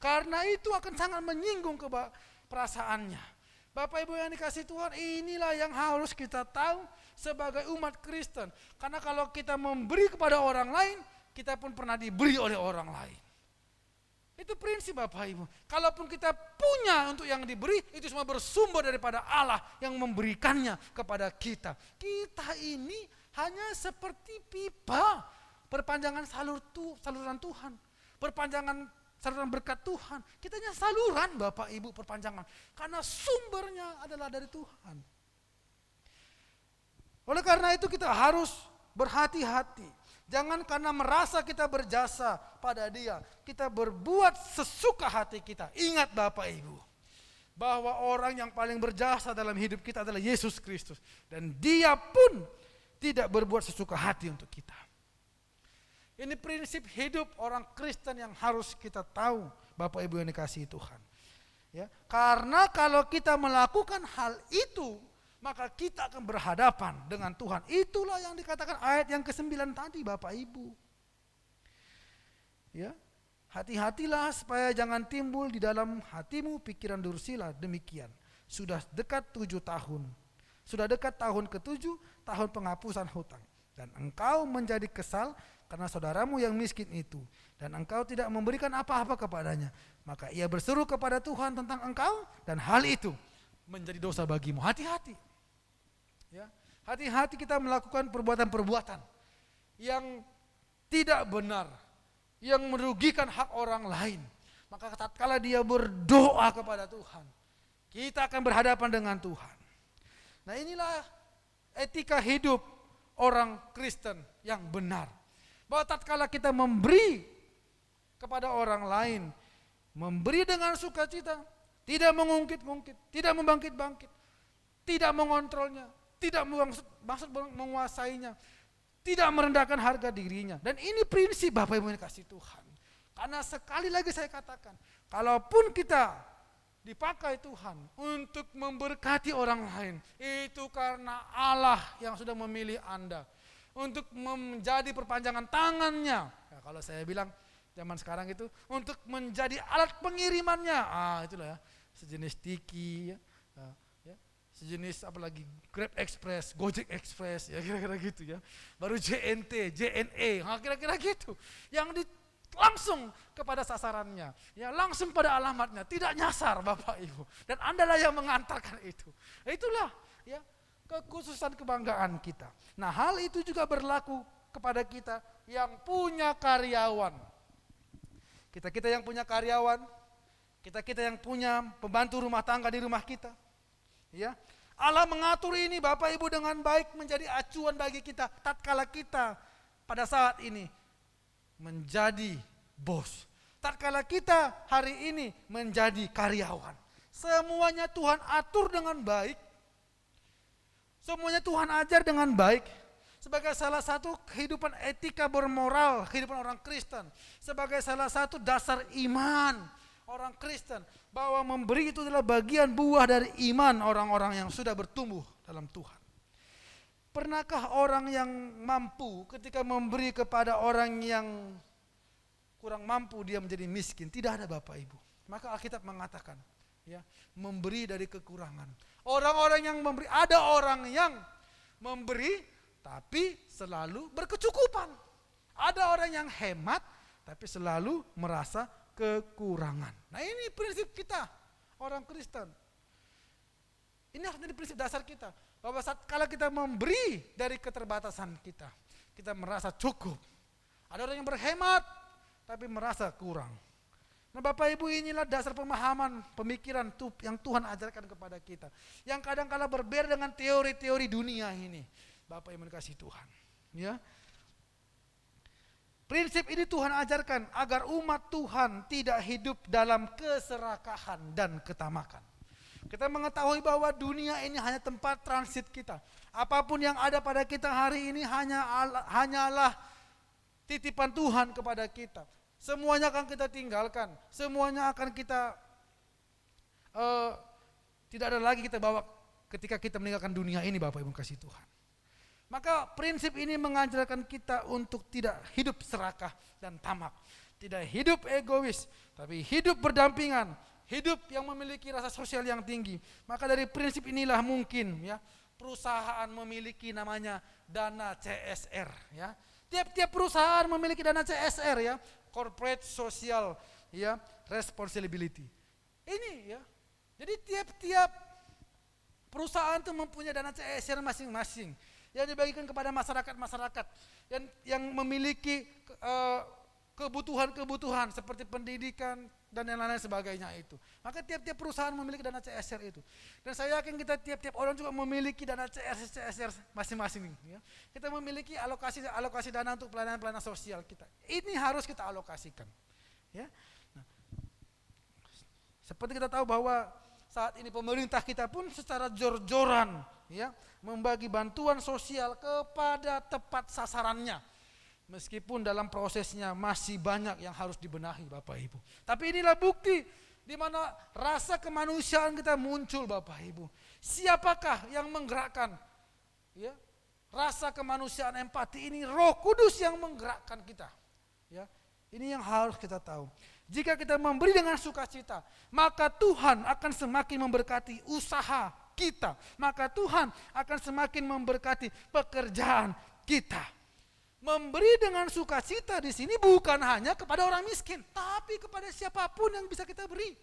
karena itu akan sangat menyinggung perasaannya. Bapak Ibu yang dikasih Tuhan, inilah yang harus kita tahu sebagai umat Kristen. Karena kalau kita memberi kepada orang lain, kita pun pernah diberi oleh orang lain. Itu prinsip Bapak Ibu. Kalaupun kita punya untuk yang diberi, itu semua bersumber daripada Allah yang memberikannya kepada kita. Kita ini hanya seperti pipa, perpanjangan saluran Tuhan, perpanjangan saluran berkat Tuhan. Kita hanya saluran Bapak Ibu, perpanjangan. Karena sumbernya adalah dari Tuhan. Oleh karena itu kita harus berhati-hati. Jangan karena merasa kita berjasa pada dia, kita berbuat sesuka hati kita. Ingat Bapak Ibu, bahwa orang yang paling berjasa dalam hidup kita adalah Yesus Kristus. Dan dia pun tidak berbuat sesuka hati untuk kita. Ini prinsip hidup orang Kristen yang harus kita tahu, Bapak Ibu yang dikasihi Tuhan. Ya, karena kalau kita melakukan hal itu, maka kita akan berhadapan dengan Tuhan. Itulah yang dikatakan ayat yang ke-9 tadi, Bapak Ibu. Ya, hati-hatilah supaya jangan timbul di dalam hatimu pikiran dursila demikian. Sudah dekat 7 tahun. Sudah dekat tahun ke-7, tahun penghapusan hutang. Dan engkau menjadi kesal karena saudaramu yang miskin itu. Dan engkau tidak memberikan apa-apa kepadanya. Maka ia berseru kepada Tuhan tentang engkau dan hal itu menjadi dosa bagimu. Hati-hati. Ya, hati-hati kita melakukan perbuatan-perbuatan yang tidak benar, yang merugikan hak orang lain. Maka tatkala dia berdoa kepada Tuhan, kita akan berhadapan dengan Tuhan. Nah, inilah etika hidup orang Kristen yang benar. Bahwa tatkala kita memberi kepada orang lain, memberi dengan sukacita, tidak mengungkit-ungkit, tidak membangkit-bangkit, tidak mengontrolnya, tidak maksud menguasainya, tidak merendahkan harga dirinya. Dan ini prinsip Bapak Ibu yang dikasihi Tuhan. Karena sekali lagi saya katakan, kalaupun kita dipakai Tuhan untuk memberkati orang lain, itu karena Allah yang sudah memilih Anda untuk menjadi perpanjangan tangannya. Ya, kalau saya bilang zaman sekarang itu untuk menjadi alat pengirimannya. Itulah ya, sejenis Tiki, ya, sejenis apalagi Grab Express, Gojek Express, ya kira-kira gitu ya. Baru JNT, JNE, kira-kira gitu. Yang langsung kepada sasarannya, ya langsung pada alamatnya, tidak nyasar Bapak Ibu. Dan Andalah yang mengantarkan itu. Itulah ya kekhususan kebanggaan kita. Nah, hal itu juga berlaku kepada kita yang punya karyawan. Kita yang punya karyawan, kita yang punya pembantu rumah tangga di rumah kita. Ya, Allah mengatur ini Bapak Ibu dengan baik menjadi acuan bagi kita tatkala kita pada saat ini menjadi bos. Tatkala kita hari ini menjadi karyawan. Semuanya Tuhan atur dengan baik. Semuanya Tuhan ajar dengan baik. Sebagai salah satu kehidupan etika bermoral, kehidupan orang Kristen. Sebagai salah satu dasar iman orang Kristen. Bahwa memberi itu adalah bagian buah dari iman orang-orang yang sudah bertumbuh dalam Tuhan. Pernahkah orang yang mampu ketika memberi kepada orang yang kurang mampu dia menjadi miskin? Tidak ada Bapak Ibu. Maka Alkitab mengatakan, ya, memberi dari kekurangan. Orang-orang yang memberi, ada orang yang memberi tapi selalu berkecukupan. Ada orang yang hemat tapi selalu merasa kekurangan. Nah, ini prinsip kita orang Kristen. Ini harus menjadi prinsip dasar kita. Bahwa saat kalau kita memberi dari keterbatasan kita, kita merasa cukup. Ada orang yang berhemat, tapi merasa kurang. Nah, Bapak Ibu, inilah dasar pemahaman, pemikiran yang Tuhan ajarkan kepada kita. Yang kadang-kala berbeda dengan teori-teori dunia ini. Bapak Ibu dikasihi Tuhan. Ya. Prinsip ini Tuhan ajarkan agar umat Tuhan tidak hidup dalam keserakahan dan ketamakan. Kita mengetahui bahwa dunia ini hanya tempat transit kita. Apapun yang ada pada kita hari ini hanyalah titipan Tuhan kepada kita. Semuanya akan kita tinggalkan. Semuanya akan kita tidak ada lagi kita bawa ketika kita meninggalkan dunia ini, Bapak Ibu kasih Tuhan. Maka prinsip ini mengajarkan kita untuk tidak hidup serakah dan tamak. Tidak hidup egois, tapi hidup berdampingan. Hidup yang memiliki rasa sosial yang tinggi. Maka dari prinsip inilah mungkin ya perusahaan memiliki namanya dana CSR ya. Tiap-tiap perusahaan memiliki dana CSR ya, corporate social ya responsibility. Ini ya. Jadi tiap-tiap perusahaan itu mempunyai dana CSR masing-masing yang dibagikan kepada masyarakat-masyarakat yang memiliki kebutuhan-kebutuhan seperti pendidikan dan yang lain sebagainya itu. Maka tiap-tiap perusahaan memiliki dana CSR itu. Dan saya yakin kita tiap-tiap orang juga memiliki dana CSR masing-masing. Ya. Kita memiliki alokasi dana untuk pelayanan-pelayanan sosial kita. Ini harus kita alokasikan. Ya. Nah, seperti kita tahu bahwa saat ini pemerintah kita pun secara jor-joran ya membagi bantuan sosial kepada tepat sasarannya. Meskipun dalam prosesnya masih banyak yang harus dibenahi Bapak Ibu. Tapi inilah bukti di mana rasa kemanusiaan kita muncul Bapak Ibu. Siapakah yang menggerakkan? Ya, rasa kemanusiaan empati ini Roh Kudus yang menggerakkan kita. Ya, ini yang harus kita tahu. Jika kita memberi dengan sukacita, maka Tuhan akan semakin memberkati usaha kita. Maka Tuhan akan semakin memberkati pekerjaan kita. Memberi dengan sukacita di sini bukan hanya kepada orang miskin, tapi kepada siapapun yang bisa kita beri.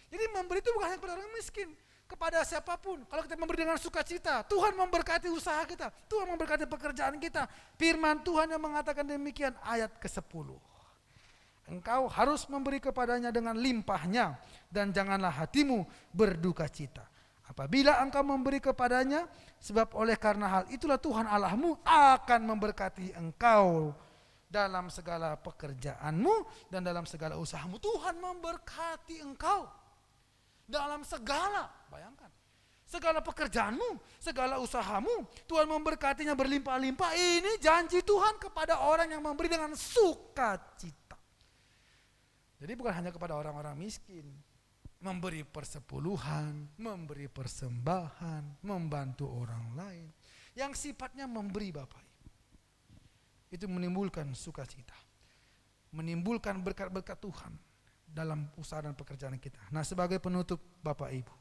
Jadi memberi itu bukan hanya kepada orang miskin, kepada siapapun. Kalau kita memberi dengan sukacita, Tuhan memberkati usaha kita, Tuhan memberkati pekerjaan kita. Firman Tuhan yang mengatakan demikian, ayat ke-10. Engkau harus memberi kepadanya dengan limpahnya, dan janganlah hatimu berduka cita apabila engkau memberi kepadanya, sebab oleh karena hal itulah Tuhan Allahmu akan memberkati engkau dalam segala pekerjaanmu dan dalam segala usahamu. Tuhan memberkati engkau dalam segala, bayangkan, segala pekerjaanmu, segala usahamu, Tuhan memberkatinya berlimpah-limpah. Ini janji Tuhan kepada orang yang memberi dengan sukacita. Jadi bukan hanya kepada orang-orang miskin, memberi persepuluhan, memberi persembahan, membantu orang lain, yang sifatnya memberi Bapak Ibu, itu menimbulkan sukacita, menimbulkan berkat-berkat Tuhan dalam usaha dan pekerjaan kita. Nah, sebagai penutup Bapak Ibu,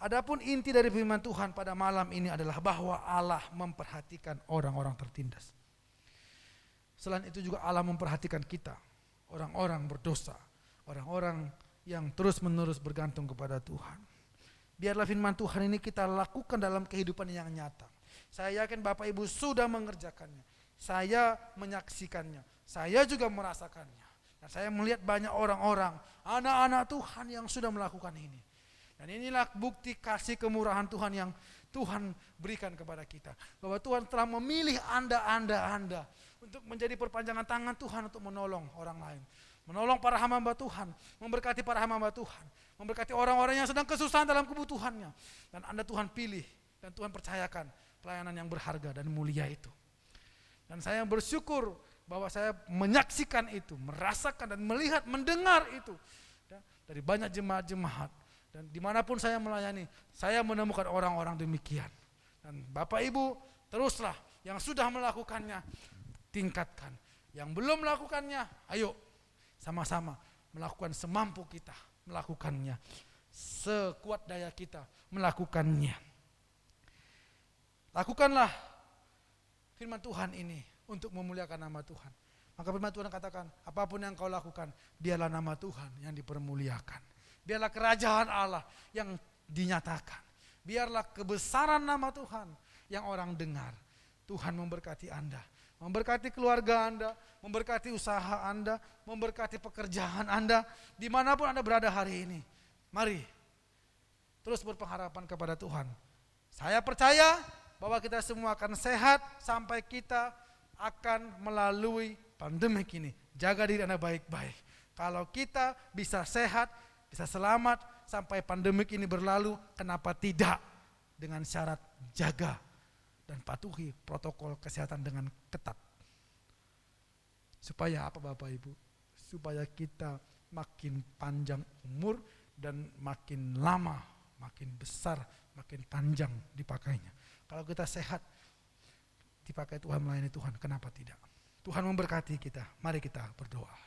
adapun inti dari firman Tuhan pada malam ini adalah bahwa Allah memperhatikan orang-orang tertindas. Selain itu juga Allah memperhatikan kita, orang-orang berdosa, orang-orang yang terus-menerus bergantung kepada Tuhan. Biarlah firman Tuhan ini kita lakukan dalam kehidupan yang nyata. Saya yakin Bapak Ibu sudah mengerjakannya. Saya menyaksikannya. Saya juga merasakannya. Dan saya melihat banyak orang-orang, anak-anak Tuhan yang sudah melakukan ini. Dan inilah bukti kasih kemurahan Tuhan yang Tuhan berikan kepada kita. Bahwa Tuhan telah memilih Anda untuk menjadi perpanjangan tangan Tuhan untuk menolong orang lain. Menolong para hamba Tuhan, memberkati para hamba Tuhan, memberkati orang-orang yang sedang kesusahan dalam kebutuhannya. Dan Anda Tuhan pilih dan Tuhan percayakan pelayanan yang berharga dan mulia itu. Dan saya bersyukur bahwa saya menyaksikan itu, merasakan dan melihat, mendengar itu dari banyak jemaat-jemaat. Dan dimanapun saya melayani, saya menemukan orang-orang demikian. Dan Bapak Ibu, teruslah yang sudah melakukannya, tingkatkan. Yang belum melakukannya, ayo sama-sama melakukan semampu kita, melakukannya sekuat daya kita, melakukannya. Lakukanlah firman Tuhan ini untuk memuliakan nama Tuhan. Maka firman Tuhan katakan, apapun yang kau lakukan, biarlah nama Tuhan yang dipermuliakan. Biarlah kerajaan Allah yang dinyatakan. Biarlah kebesaran nama Tuhan yang orang dengar. Tuhan memberkati Anda, memberkati keluarga Anda, memberkati usaha Anda, memberkati pekerjaan Anda, dimanapun Anda berada hari ini. Mari terus berpengharapan kepada Tuhan. Saya percaya bahwa kita semua akan sehat sampai kita akan melalui pandemi ini. Jaga diri Anda baik-baik. Kalau kita bisa sehat, bisa selamat sampai pandemi ini berlalu, kenapa tidak dengan syarat jaga dan patuhi protokol kesehatan dengan ketat. Supaya apa Bapak Ibu? Supaya kita makin panjang umur dan makin lama, makin besar, makin panjang dipakainya. Kalau kita sehat, dipakai Tuhan, melayani Tuhan, kenapa tidak? Tuhan memberkati kita, mari kita berdoa.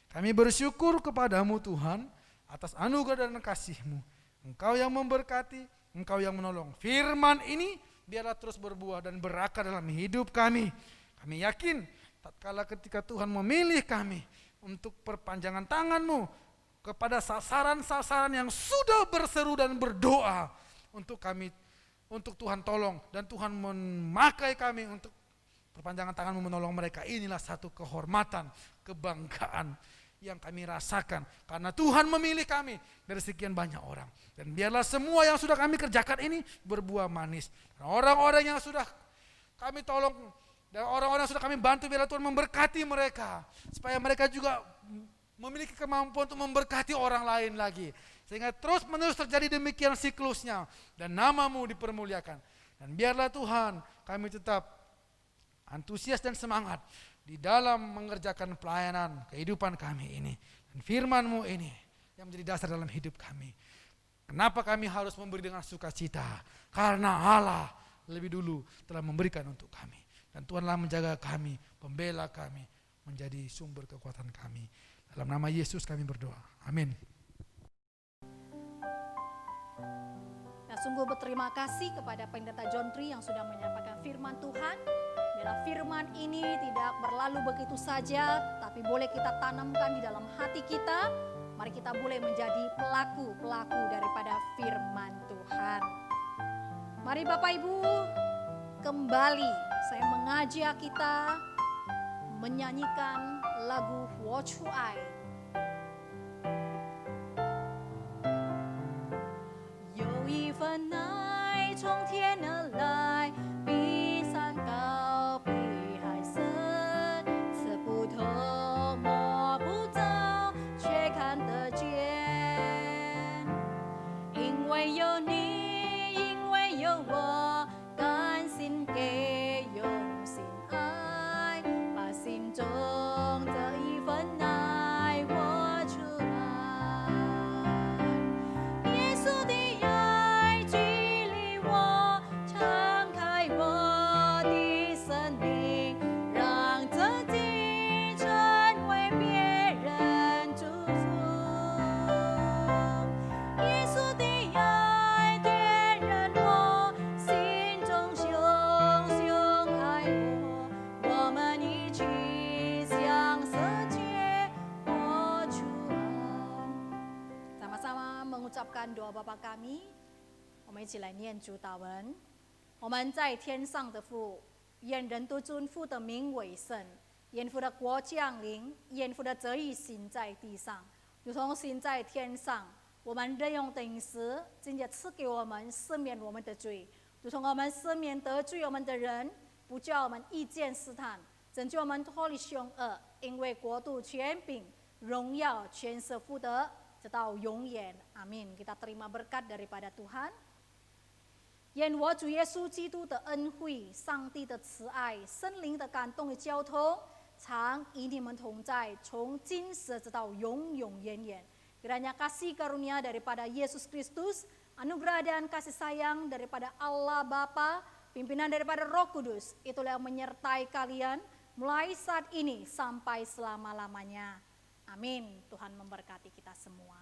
Kami bersyukur kepadamu Tuhan, atas anugerah dan kasih-Mu. Engkau yang memberkati, Engkau yang menolong. Firman ini biarlah terus berbuah dan berakar dalam hidup kami. Kami yakin tatkala ketika Tuhan memilih kami untuk perpanjangan tangan-Mu kepada sasaran-sasaran yang sudah berseru dan berdoa untuk kami, untuk Tuhan tolong, dan Tuhan memakai kami untuk perpanjangan tangan-Mu menolong mereka. Inilah satu kehormatan, kebanggaan yang kami rasakan karena Tuhan memilih kami dari sekian banyak orang. Dan biarlah semua yang sudah kami kerjakan ini berbuah manis. Orang-orang yang sudah kami tolong dan orang-orang yang sudah kami bantu, biarlah Tuhan memberkati mereka supaya mereka juga memiliki kemampuan untuk memberkati orang lain lagi, sehingga terus menerus terjadi demikian siklusnya dan nama-Mu dipermuliakan. Dan biarlah Tuhan kami tetap antusias dan semangat di dalam mengerjakan pelayanan kehidupan kami ini. Dan firman-Mu ini yang menjadi dasar dalam hidup kami. Kenapa kami harus memberi dengan sukacita? Karena Allah lebih dulu telah memberikan untuk kami. Dan Tuhanlah menjaga kami, pembela kami, menjadi sumber kekuatan kami. Dalam nama Yesus kami berdoa. Amin.
Nah, sungguh berterima kasih kepada Pendeta John Tri yang sudah menyampaikan firman Tuhan. Biarlah firman ini tidak berlalu begitu saja, tapi boleh kita tanamkan di dalam hati kita. Mari kita boleh menjadi pelaku-pelaku daripada firman Tuhan. Mari Bapak Ibu, kembali saya mengajak kita menyanyikan lagu Watch Who I. 有一份爱从天而来，比山高，比海深，刺不透，摸不着，却看得见。因为有你，因为有我，甘心给，用心爱，把心中这一份爱活出来。耶稣的爱激励我，敞开我的生命，让自己成为别人祝福。耶稣的爱点燃我心中熊熊爱我，我们一起向世界活出爱。Sama-sama mengucapkan doa Bapa kami，我们一起来念主祷文。我们在天上的父，愿人都尊父的名为圣，愿父的国降临，愿父的旨意行在地上，如同行在天上。我们日用的饮食，今日赐给我们，赦免我们的罪，如同我们赦免得罪我们的人，不叫我们遇见试探，拯救我们脱离凶恶。因为国度、权柄、荣耀，全是父的，直到永远。Amin. Kita terima berkat daripada Tuhan. 愿我主耶稣基督的恩惠、上帝的慈爱、圣灵的感动与交通，常与你们同在，从今时直到永永远远。Kiranya kasih karunia daripada Yesus Kristus, anugerah dan kasih sayang daripada Allah Bapa, pimpinan daripada Roh Kudus, itulah yang menyertai kalian mulai saat ini sampai selama-lamanya. Amin. Tuhan memberkati kita semua.